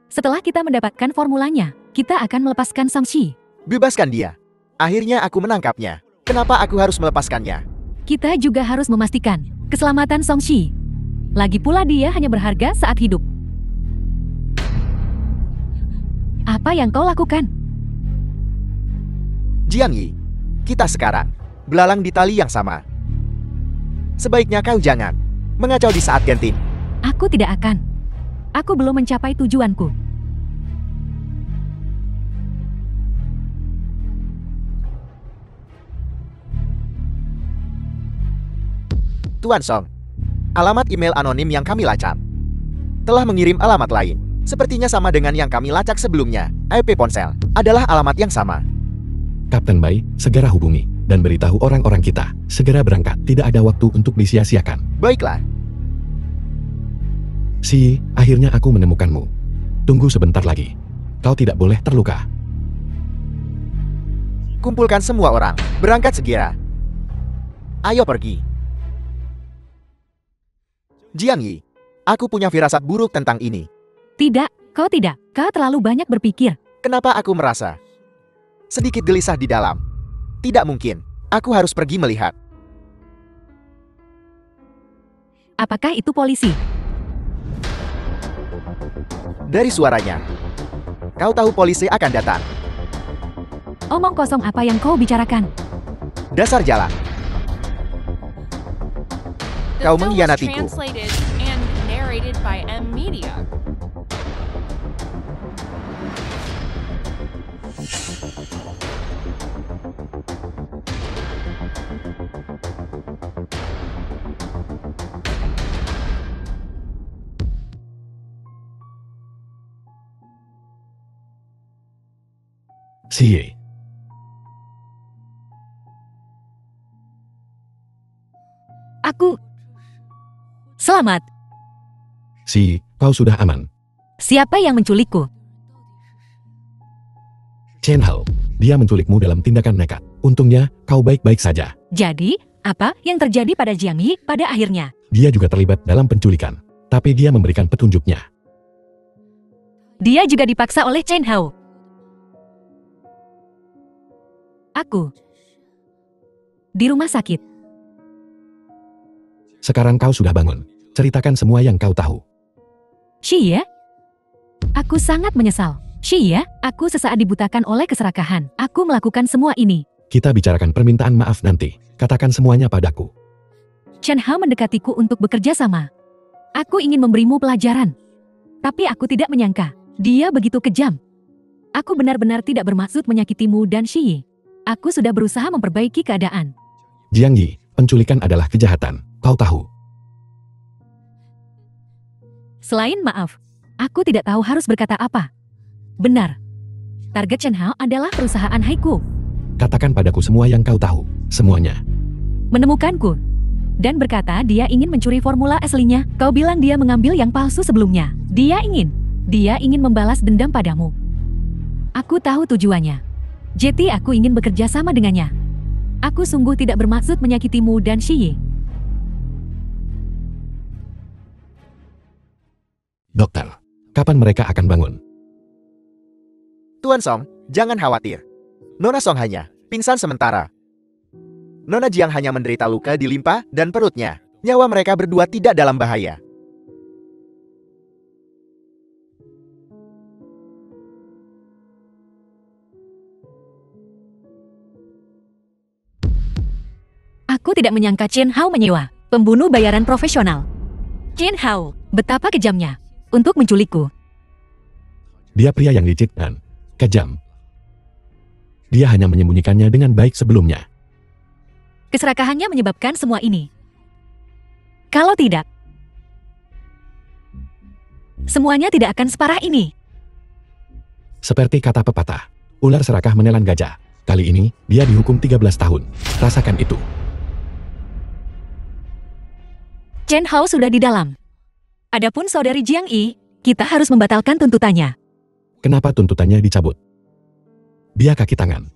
Setelah kita mendapatkan formulanya, kita akan melepaskan Song Shi. Bebaskan dia. Akhirnya aku menangkapnya. Kenapa aku harus melepaskannya? Kita juga harus memastikan keselamatan Song Shi. Lagi pula dia hanya berharga saat hidup. Apa yang kau lakukan? Jiang Yi, kita sekarang belalang di tali yang sama. Sebaiknya kau jangan mengacau di saat genting. Aku tidak akan. Aku belum mencapai tujuanku. Tuan Song, alamat email anonim yang kami lacak telah mengirim alamat lain. Sepertinya sama dengan yang kami lacak sebelumnya. IP ponsel adalah alamat yang sama. Kapten Bai, segera hubungi dan beritahu orang-orang kita. Segera berangkat, tidak ada waktu untuk disia-siakan. Baiklah, Si, akhirnya aku menemukanmu. Tunggu sebentar lagi. Kau tidak boleh terluka. kumpulkan semua orang. Berangkat segera. Ayo pergi. Jiang Yi, aku punya firasat buruk tentang ini. Tidak, kau tidak. Kau terlalu banyak berpikir. Kenapa aku merasa sedikit gelisah di dalam? Tidak mungkin. Aku harus pergi melihat. Apakah itu polisi? Dari suaranya, kau tahu polisi akan datang. Omong kosong apa yang kau bicarakan? Dasar jalan. The Kau film was mengkhianatiku. translated and narrated by M. Media. Si, Aku. Selamat. Si, kau sudah aman. Siapa yang menculikku? Chen Hao, dia menculikmu dalam tindakan nekat. Untungnya, kau baik-baik saja. Jadi, apa yang terjadi pada Jiang Yi pada akhirnya? Dia juga terlibat dalam penculikan. Tapi dia memberikan petunjuknya. Dia juga dipaksa oleh Chen Hao. Aku. Di rumah sakit. Sekarang kau sudah bangun. Ceritakan semua yang kau tahu. Shi ya? Aku sangat menyesal. Shi ya, aku sesaat dibutakan oleh keserakahan. Aku melakukan semua ini. Kita bicarakan permintaan maaf nanti. Katakan semuanya padaku. Chen Hao mendekatiku untuk bekerja sama. Aku ingin memberimu pelajaran. Tapi aku tidak menyangka. Dia begitu kejam. Aku benar-benar tidak bermaksud menyakitimu dan Shi. Aku sudah berusaha memperbaiki keadaan. Jiang Yi, penculikan adalah kejahatan, kau tahu. Selain maaf, aku tidak tahu harus berkata apa. Benar. Target Chen Hao adalah perusahaan Haiku. Katakan padaku semua yang kau tahu, semuanya. Menemukanku. Dan berkata dia ingin mencuri formula aslinya. Kau bilang dia mengambil yang palsu sebelumnya. Dia ingin membalas dendam padamu. Aku tahu tujuannya. Jadi aku ingin bekerja sama dengannya. Aku sungguh tidak bermaksud menyakitimu dan Shi. Dokter, kapan mereka akan bangun? Tuan Song, jangan khawatir. Nona Song hanya pingsan sementara. Nona Jiang hanya menderita luka di limpa dan perutnya. Nyawa mereka berdua tidak dalam bahaya. Aku tidak menyangka Chen Hao menyewa pembunuh bayaran profesional. Chen Hao, betapa kejamnya untuk menculikku. Dia pria yang licik dan kejam. Dia hanya menyembunyikannya dengan baik sebelumnya. Keserakahannya menyebabkan semua ini. Kalau tidak, semuanya tidak akan separah ini. Seperti kata pepatah, ular serakah menelan gajah. Kali ini, dia dihukum 13 tahun. Rasakan itu. Chen Hao sudah di dalam. Adapun saudari Jiang Yi, kita harus membatalkan tuntutannya. Kenapa tuntutannya dicabut? Dia kaki tangan.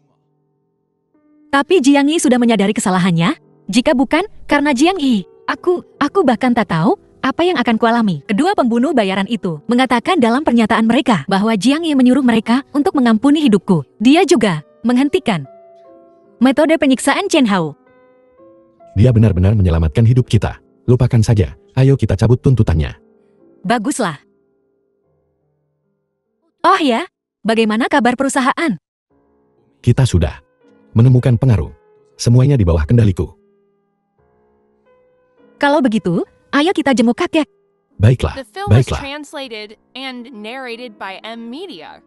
Tapi Jiang Yi sudah menyadari kesalahannya. Jika bukan karena Jiang Yi, aku bahkan tak tahu apa yang akan kualami. Kedua pembunuh bayaran itu mengatakan dalam pernyataan mereka bahwa Jiang Yi menyuruh mereka untuk mengampuni hidupku. Dia juga menghentikan metode penyiksaan Chen Hao. Dia benar-benar menyelamatkan hidup kita. Lupakan saja, ayo kita cabut tuntutannya. Baguslah. Oh ya, bagaimana kabar perusahaan? Kita sudah menemukan pengaruh. Semuanya di bawah kendaliku. Kalau begitu, ayo kita jenguk kakek. Baiklah, The film was baiklah. translated and narrated by M Media.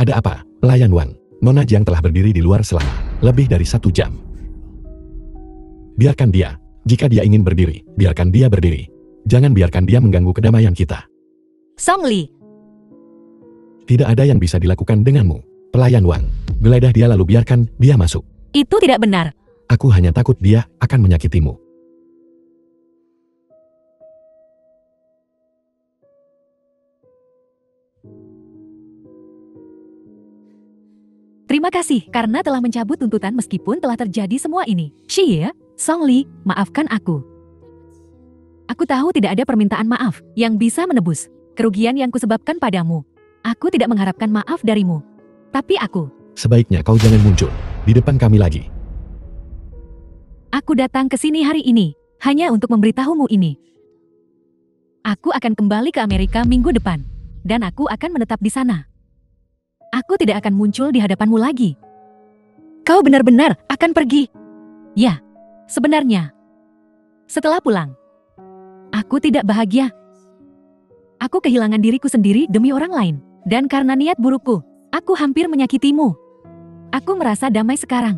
Ada apa, pelayan Wang? Nona Jiang telah berdiri di luar selama lebih dari 1 jam. Biarkan dia. Jika dia ingin berdiri, biarkan dia berdiri. Jangan biarkan dia mengganggu kedamaian kita. Song Li, Tidak ada yang bisa dilakukan denganmu, pelayan Wang. Geledah dia lalu biarkan dia masuk. itu tidak benar. Aku hanya takut dia akan menyakitimu. Terima kasih karena telah mencabut tuntutan meskipun telah terjadi semua ini. Shi, Song Li, maafkan aku. Aku tahu tidak ada permintaan maaf yang bisa menebus kerugian yang kusebabkan padamu. Aku tidak mengharapkan maaf darimu. Tapi aku Sebaiknya kau jangan muncul di depan kami lagi. datang ke sini hari ini hanya untuk memberitahumu ini. Aku akan kembali ke Amerika minggu depan dan aku akan menetap di sana. Aku tidak akan muncul di hadapanmu lagi. Kau benar-benar akan pergi. Ya, sebenarnya. Setelah pulang, aku tidak bahagia. Aku kehilangan diriku sendiri demi orang lain. Dan karena niat burukku, aku hampir menyakitimu. Aku merasa damai sekarang.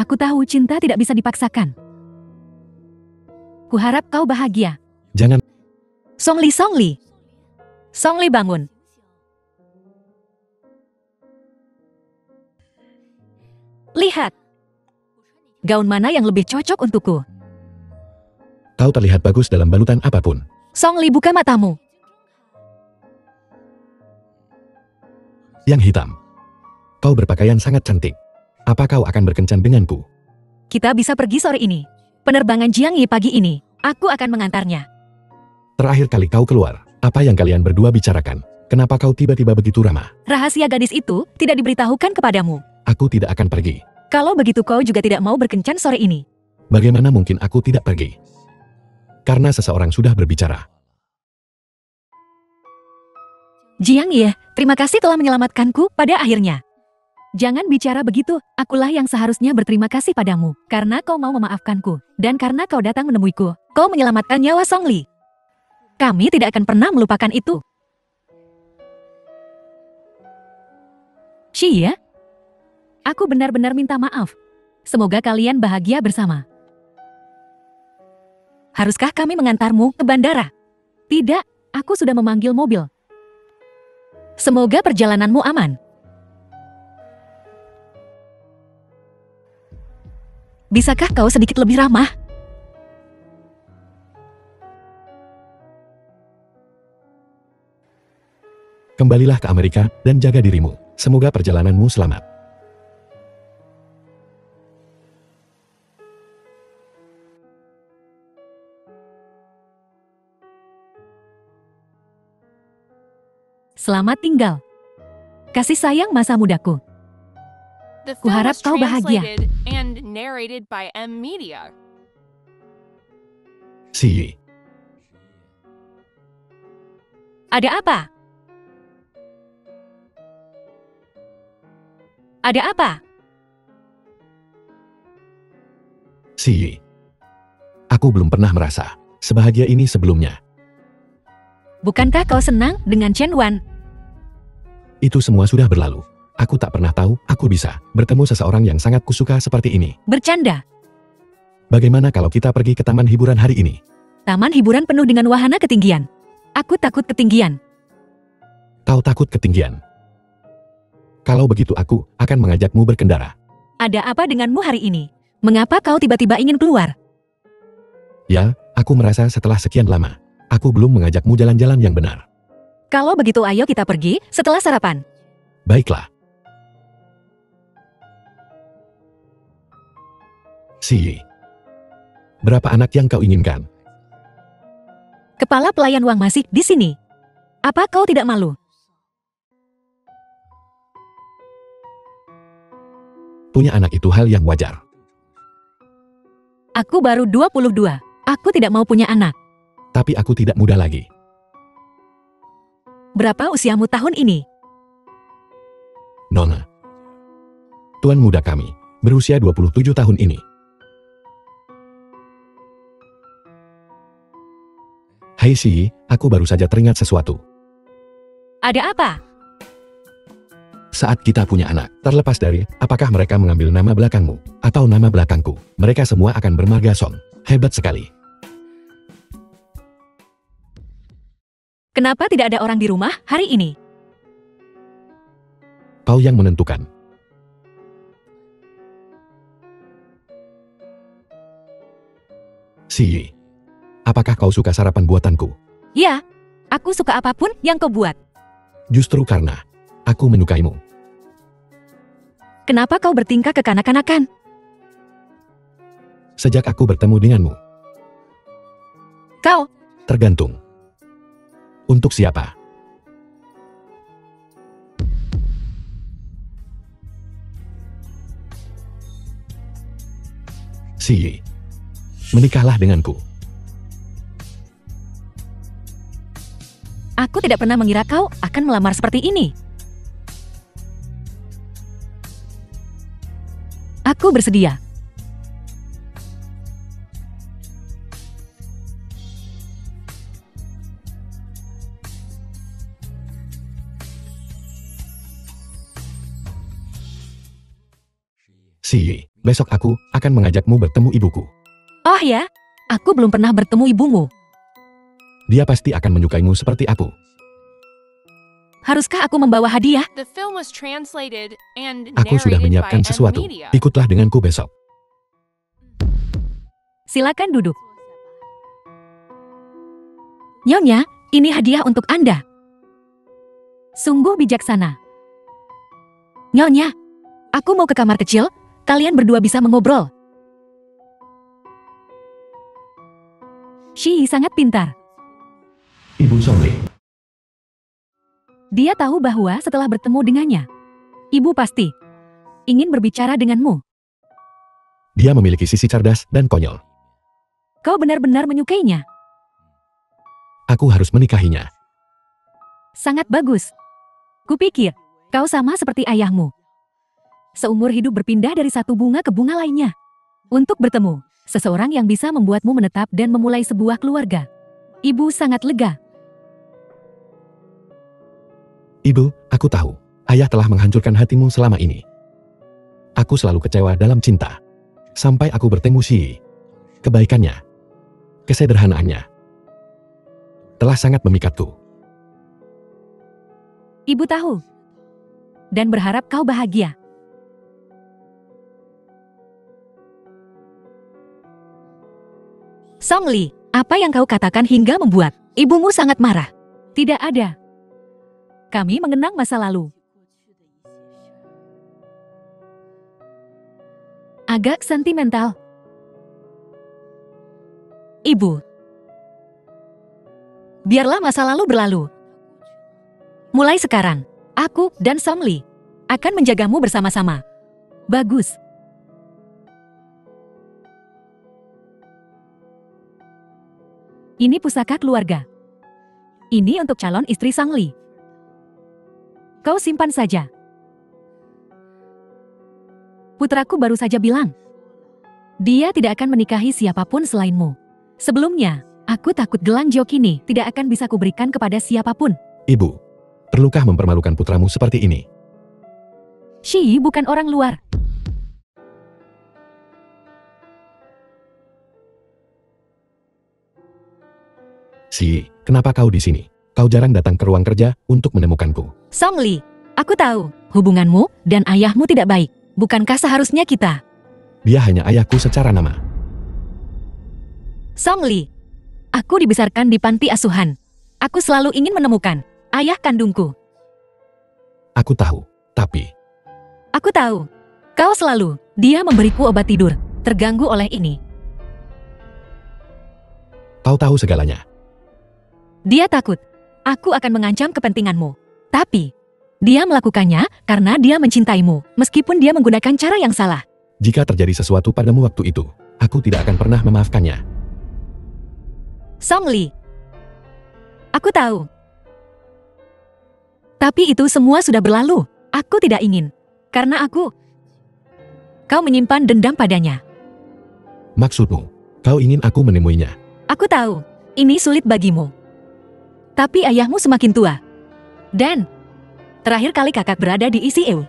Aku tahu cinta tidak bisa dipaksakan. Kuharap kau bahagia. Jangan. Song Li, Song Li. Song Li bangun. Lihat. Gaun mana yang lebih cocok untukku? Kau terlihat bagus dalam balutan apapun. Song Li, buka matamu. Yang hitam. Kau berpakaian sangat cantik. Apa kau akan berkencan denganku? Kita bisa pergi sore ini. Penerbangan Jiang Yi pagi ini. Aku akan mengantarnya. Terakhir kali kau keluar, apa yang kalian berdua bicarakan? Kenapa kau tiba-tiba begitu ramah? Rahasia gadis itu tidak diberitahukan kepadamu. Aku tidak akan pergi. Kalau begitu kau juga tidak mau berkencan sore ini. Bagaimana mungkin aku tidak pergi? Karena seseorang sudah berbicara. Jiang Yi, terima kasih telah menyelamatkanku pada akhirnya. Jangan bicara begitu, akulah yang seharusnya berterima kasih padamu, karena kau mau memaafkanku, dan karena kau datang menemuiku, kau menyelamatkan nyawa Song Li. Kami tidak akan pernah melupakan itu. Xie, aku benar-benar minta maaf. Semoga kalian bahagia bersama. Haruskah kami mengantarmu ke bandara? Tidak, aku sudah memanggil mobil. Semoga perjalananmu aman. Bisakah kau sedikit lebih ramah? Kembalilah ke Amerika dan jaga dirimu. Semoga perjalananmu selamat. Selamat tinggal. Kasih sayang masa mudaku. The film Kuharap was kau bahagia. translated and narrated by M Media. Xie, Ada apa? Ada apa? Xie. Aku belum pernah merasa sebahagia ini sebelumnya. Bukankah kau senang dengan Chen Wan? Itu semua sudah berlalu. Aku tak pernah tahu aku bisa bertemu seseorang yang sangat kusuka seperti ini. Bercanda. Bagaimana kalau kita pergi ke taman hiburan hari ini? Taman hiburan penuh dengan wahana ketinggian. Aku takut ketinggian. Kau takut ketinggian? Kalau begitu aku akan mengajakmu berkendara. Ada apa denganmu hari ini? Mengapa kau tiba-tiba ingin keluar? Ya, aku merasa setelah sekian lama, aku belum mengajakmu jalan-jalan yang benar. Kalau begitu ayo kita pergi setelah sarapan. Baiklah. Xie. Berapa anak yang kau inginkan? Kepala pelayan Wang masih di sini. Apa kau tidak malu? Punya anak itu hal yang wajar. Aku baru 22. Aku tidak mau punya anak. Tapi aku tidak muda lagi. Berapa usiamu tahun ini? Nona. Tuan muda kami, berusia 27 tahun ini. Hai Xie, aku baru saja teringat sesuatu. Ada apa? Saat kita punya anak, terlepas dari apakah mereka mengambil nama belakangmu atau nama belakangku, mereka semua akan bermarga Song. Hebat sekali. Kenapa tidak ada orang di rumah hari ini? Kau yang menentukan. Xie, apakah kau suka sarapan buatanku? Ya, aku suka apapun yang kau buat. Justru karena aku menyukaimu. Kenapa kau bertingkah kekanak-kanakan? Sejak aku bertemu denganmu, Kau, tergantung. Untuk siapa? Xie, menikahlah denganku. aku tidak pernah mengira kau akan melamar seperti ini. Aku bersedia. Xie, besok aku akan mengajakmu bertemu ibuku. Oh ya, aku belum pernah bertemu ibumu. Dia pasti akan menyukaimu seperti aku. Haruskah aku membawa hadiah? The film was translated and Aku sudah narrated by menyiapkan M sesuatu. Media. Ikutlah denganku besok. Silakan duduk. Nyonya, ini hadiah untuk Anda. Sungguh bijaksana. Nyonya, aku mau ke kamar kecil, kalian berdua bisa mengobrol. Xie sangat pintar. Ibu Songli. Dia tahu bahwa setelah bertemu dengannya, ibu pasti ingin berbicara denganmu. Dia memiliki sisi cerdas dan konyol. Kau benar-benar menyukainya. Aku harus menikahinya. Sangat bagus. Kupikir, kau sama seperti ayahmu. seumur hidup berpindah dari satu bunga ke bunga lainnya. Untuk bertemu, seseorang yang bisa membuatmu menetap dan memulai sebuah keluarga. Ibu sangat lega. Ibu, aku tahu. Ayah telah menghancurkan hatimu selama ini. Aku selalu kecewa dalam cinta. Sampai aku bertemu Shi. Kebaikannya, kesederhanaannya, telah sangat memikatku. Ibu tahu. Dan berharap kau bahagia. Song Li, apa yang kau katakan hingga membuat ibumu sangat marah? Tidak ada. Kami mengenang masa lalu. Agak sentimental. Ibu. Biarlah masa lalu berlalu. Mulai sekarang, aku dan Song Li akan menjagamu bersama-sama. Bagus. Ini pusaka keluarga. Ini untuk calon istri Song Li. Kau simpan saja. Putraku baru saja bilang, dia tidak akan menikahi siapapun selainmu. Sebelumnya, aku takut gelang jok ini tidak akan bisa kuberikan kepada siapapun. Ibu, perlukah mempermalukan putramu seperti ini? Shi bukan orang luar. Shi, kenapa kau di sini? Kau jarang datang ke ruang kerja untuk menemukanku. Song Li, aku tahu hubunganmu dan ayahmu tidak baik. Bukankah seharusnya kita? Dia hanya ayahku secara nama. Song Li, aku dibesarkan di panti asuhan. Aku selalu ingin menemukan ayah kandungku. Aku tahu, tapi... Aku tahu. Kau selalu, dia memberiku obat tidur, terganggu oleh ini. Kau tahu segalanya. Dia takut, aku akan mengancam kepentinganmu. Tapi, dia melakukannya karena dia mencintaimu, meskipun dia menggunakan cara yang salah. Jika terjadi sesuatu padamu waktu itu, aku tidak akan pernah memaafkannya. Song Li, aku tahu. Tapi itu semua sudah berlalu. Aku tidak ingin. Karena kau menyimpan dendam padanya. Maksudmu, kau ingin aku menemuinya? Aku tahu, ini sulit bagimu. Tapi ayahmu semakin tua. Dan, terakhir kali kakak berada di ICU.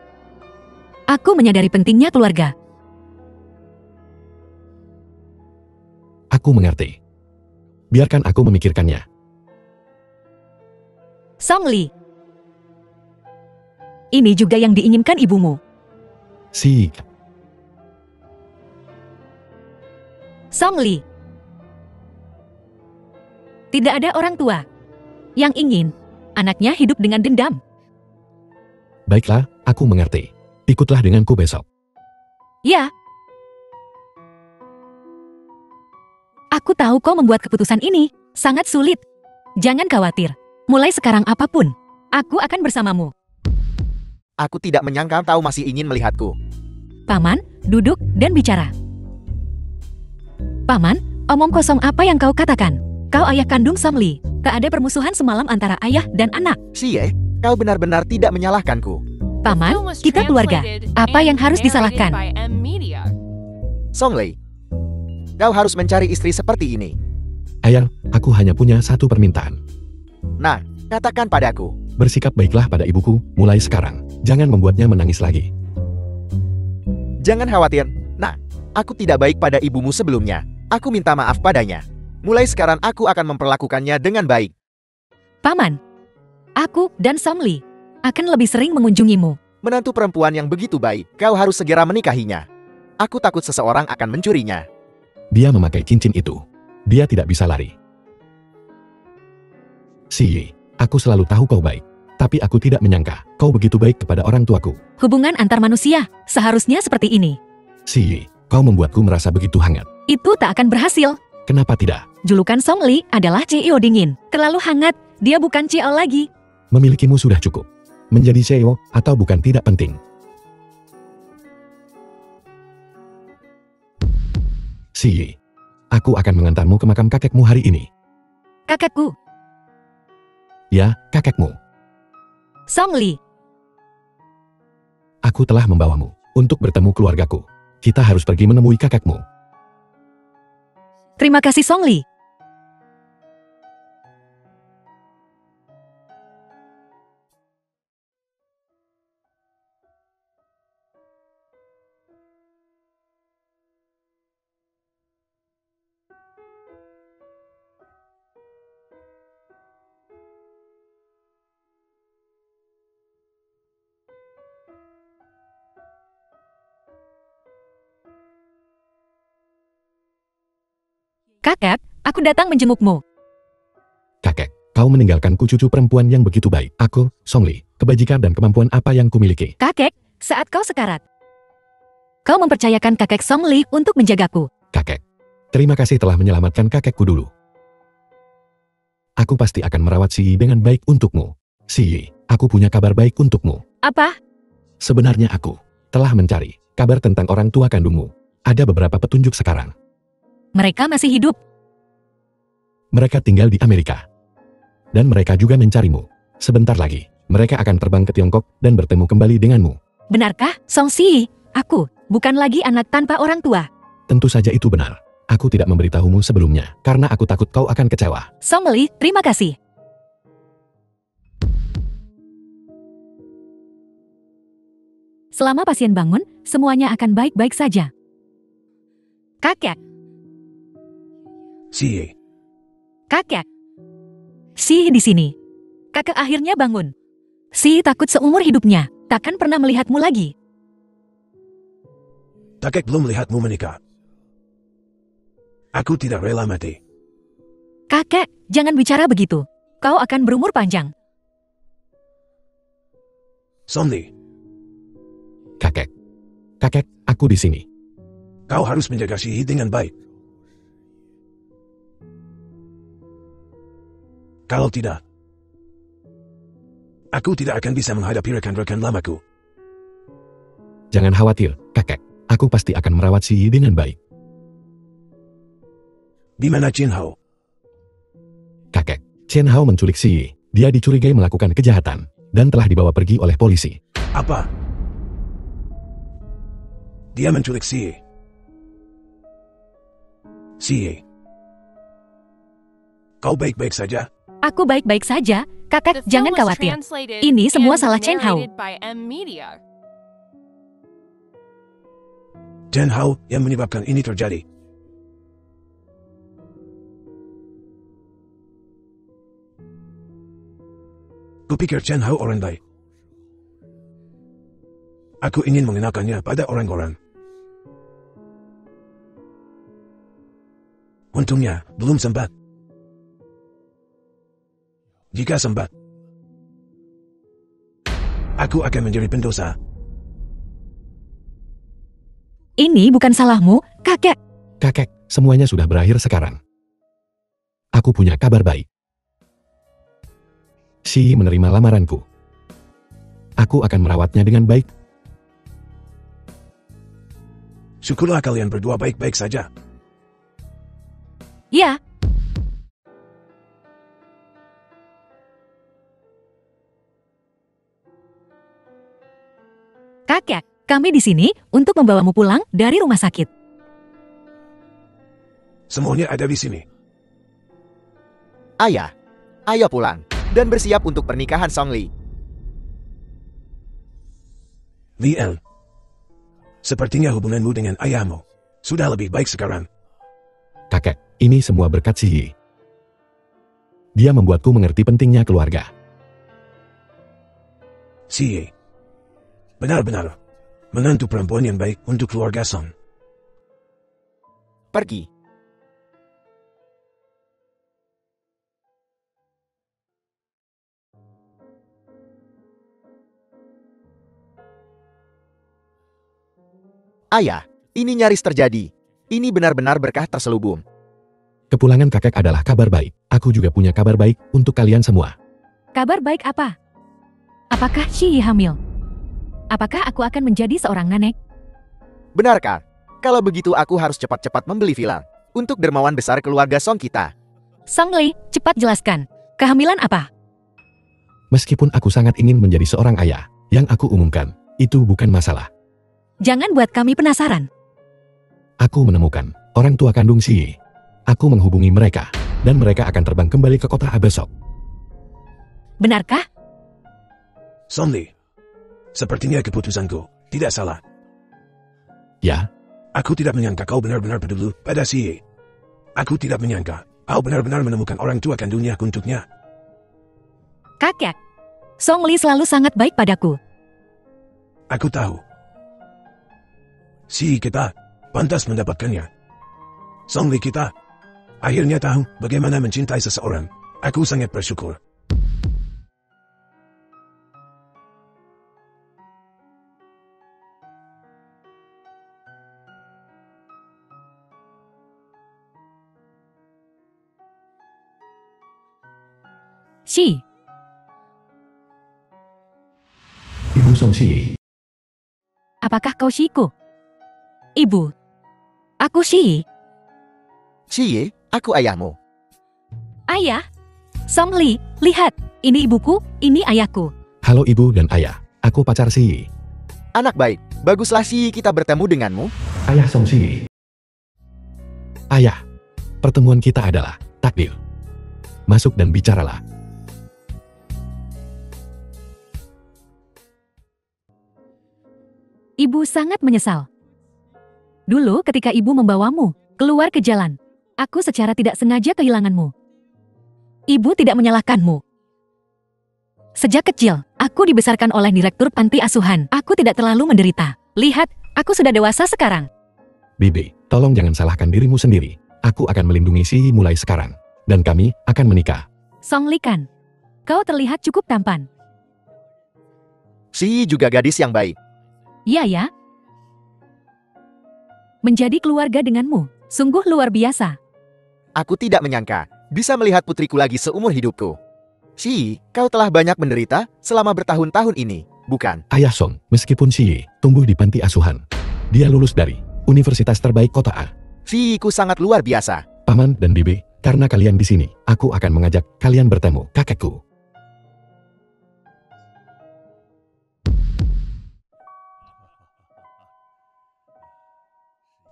Aku menyadari pentingnya keluarga. Aku mengerti. Biarkan aku memikirkannya. Song Li, ini juga yang diinginkan ibumu. Si. Song Li, tidak ada orang tua yang ingin anaknya hidup dengan dendam. Baiklah, aku mengerti. Ikutlah denganku besok. Ya. Aku tahu kau membuat keputusan ini sangat sulit. Jangan khawatir. Mulai sekarang apapun, aku akan bersamamu. Aku tidak menyangka kau masih ingin melihatku. Paman, duduk dan bicara. Paman, omong kosong apa yang kau katakan? Kau ayah kandung Song Li. Tak ada permusuhan semalam antara ayah dan anak. Xie, kau benar-benar tidak menyalahkanku. Paman, kita keluarga. Apa yang harus disalahkan? Song Li, kau harus mencari istri seperti ini. Ayah, aku hanya punya satu permintaan. Nah, katakan padaku. Bersikap baiklah pada ibuku, mulai sekarang. Jangan membuatnya menangis lagi. Jangan khawatir. Nah, aku tidak baik pada ibumu sebelumnya. Aku minta maaf padanya. Mulai sekarang aku akan memperlakukannya dengan baik. Paman, aku dan Song Li akan lebih sering mengunjungimu. Menantu perempuan yang begitu baik, kau harus segera menikahinya. Aku takut seseorang akan mencurinya. Dia memakai cincin itu. Dia tidak bisa lari. Si, aku selalu tahu kau baik. Tapi aku tidak menyangka kau begitu baik kepada orang tuaku. Hubungan antar manusia seharusnya seperti ini. Si, kau membuatku merasa begitu hangat. Itu tak akan berhasil. Kenapa tidak? Julukan Song Li adalah CEO dingin. Terlalu hangat, dia bukan CEO lagi. Memilikimu sudah cukup. Menjadi CEO atau bukan tidak penting. Si, aku akan mengantarmu ke makam kakekmu hari ini. Kakakku, Ya, kakekmu. Song Li. Aku telah membawamu untuk bertemu keluargaku. Kita harus pergi menemui kakakmu. Terima kasih Songli. Kakek, aku datang menjengukmu. Kakek, kau meninggalkanku cucu perempuan yang begitu baik. Aku, Songli, kebajikan dan kemampuan apa yang kumiliki. Kakek, saat kau sekarat, kau mempercayakan kakek Songli untuk menjagaku. Kakek, terima kasih telah menyelamatkan kakekku dulu. Aku pasti akan merawat Si Yi dengan baik untukmu. Si Yi, aku punya kabar baik untukmu. Apa? Sebenarnya aku telah mencari kabar tentang orang tua kandungmu. Ada beberapa petunjuk sekarang. Mereka masih hidup. Mereka tinggal di Amerika. Dan mereka juga mencarimu. Sebentar lagi, mereka akan terbang ke Tiongkok dan bertemu kembali denganmu. Benarkah, Song Si? Aku bukan lagi anak tanpa orang tua. Tentu saja itu benar. Aku tidak memberitahumu sebelumnya, karena aku takut kau akan kecewa. Songli, terima kasih. Selama pasien bangun, semuanya akan baik-baik saja. Kakek, Si Yi. kakek. Si di sini. Kakek akhirnya bangun. Si takut seumur hidupnya, takkan pernah melihatmu lagi. Kakek belum melihatmu menikah. Aku tidak rela mati. Kakek, jangan bicara begitu. Kau akan berumur panjang. Songli, Kakek. Kakek, aku di sini. kau harus menjaga Si Yi dengan baik. Kalau tidak, aku tidak akan bisa menghadapi rekan-rekan lamaku. Jangan khawatir, kakek. Aku pasti akan merawat Si Yi dengan baik. Di mana Chin Hao? Kakek, Chen Hao menculik Si Yi. Dia dicurigai melakukan kejahatan dan telah dibawa pergi oleh polisi. Apa? Dia menculik Si Yi. Si Yi, kau baik-baik saja? Aku baik-baik saja. Kakek, The film jangan was khawatir. translated Ini semua and salah Chen Hao. narrated by M Media. Chen Hao yang menyebabkan ini terjadi. Kupikir Chen Hao orang baik. Aku ingin mengenalkannya pada orang-orang. Untungnya, belum sempat. Jika sempat, aku akan menjadi pendosa. Ini bukan salahmu, kakek. Kakek, semuanya sudah berakhir sekarang. Aku punya kabar baik. Si Yi menerima lamaranku. Aku akan merawatnya dengan baik. Syukurlah kalian berdua baik-baik saja. Ya, kakek, kami di sini untuk membawamu pulang dari rumah sakit. Semuanya ada di sini. Ayah, ayo pulang dan bersiap untuk pernikahan Songli. The end. Sepertinya hubunganmu dengan ayahmu sudah lebih baik sekarang. Kakek, ini semua berkat Si Yi. Dia membuatku mengerti pentingnya keluarga. Si Yi, benar-benar menantu perempuan yang baik untuk keluarga Song. Pergi. Ayah, ini nyaris terjadi. Ini benar-benar berkah terselubung. Kepulangan kakek adalah kabar baik. Aku juga punya kabar baik untuk kalian semua. Kabar baik apa? Apakah Si Yi hamil? Apakah aku akan menjadi seorang nenek? Benarkah? Kalau begitu aku harus cepat-cepat membeli villa untuk dermawan besar keluarga Song kita. Songli, cepat jelaskan. Kehamilan apa? Meskipun aku sangat ingin menjadi seorang ayah, yang aku umumkan, itu bukan masalah. Jangan buat kami penasaran. Aku menemukan orang tua kandung Si Yi. Aku menghubungi mereka, dan mereka akan terbang kembali ke kota A besok. Benarkah? Song Li, sepertinya keputusanku tidak salah. Ya, Aku tidak menyangka kau benar-benar peduli pada Si Yi. Aku tidak menyangka kau benar-benar menemukan orang tua kandungnya untuknya. Kakek, Song Li selalu sangat baik padaku. Aku tahu. Si Yi kita pantas mendapatkannya. Song Li kita akhirnya tahu bagaimana mencintai seseorang. Aku sangat bersyukur. Shi, Ibu Song Si Yi. apakah kau Shiku? Ibu, aku Shi. Si Yi, aku ayahmu. Ayah, Song Li, lihat, ini ibuku, ini ayahku. Halo ibu dan ayah, aku pacar Si Yi. Anak baik, baguslah Si Yi kita bertemu denganmu. Ayah Song Si Yi. Ayah, pertemuan kita adalah takdir. Masuk dan bicaralah. Ibu sangat menyesal. Dulu ketika ibu membawamu keluar ke jalan, aku secara tidak sengaja kehilanganmu. Ibu tidak menyalahkanmu. Sejak kecil, aku dibesarkan oleh direktur panti asuhan. Aku tidak terlalu menderita. Lihat, aku sudah dewasa sekarang. Bibi, tolong jangan salahkan dirimu sendiri. Aku akan melindungi Si Yi mulai sekarang. Dan kami akan menikah. Song Li kan, kau terlihat cukup tampan. Si Yi juga gadis yang baik. Iya ya. Menjadi keluarga denganmu, sungguh luar biasa. Aku tidak menyangka bisa melihat putriku lagi seumur hidupku. Si Yi, kau telah banyak menderita selama bertahun-tahun ini, bukan? Ayah Song, meskipun Si Yi tumbuh di panti asuhan, dia lulus dari universitas terbaik kota A. Si Yi ku sangat luar biasa. Paman dan Bibi, karena kalian di sini, aku akan mengajak kalian bertemu kakekku.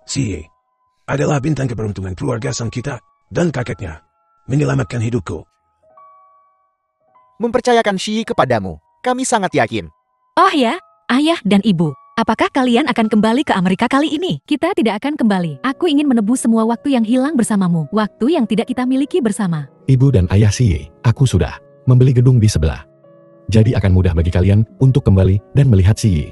Si Yi adalah bintang keberuntungan keluarga sang kita dan kakeknya menyelamatkan hidupku. Mempercayakan Si Yi kepadamu, kami sangat yakin. Oh ya, ayah dan ibu, apakah kalian akan kembali ke Amerika kali ini? Kita tidak akan kembali. Aku ingin menebus semua waktu yang hilang bersamamu, waktu yang tidak kita miliki bersama. Ibu dan ayah Si Yi, aku sudah membeli gedung di sebelah. Jadi akan mudah bagi kalian untuk kembali dan melihat Si Yi.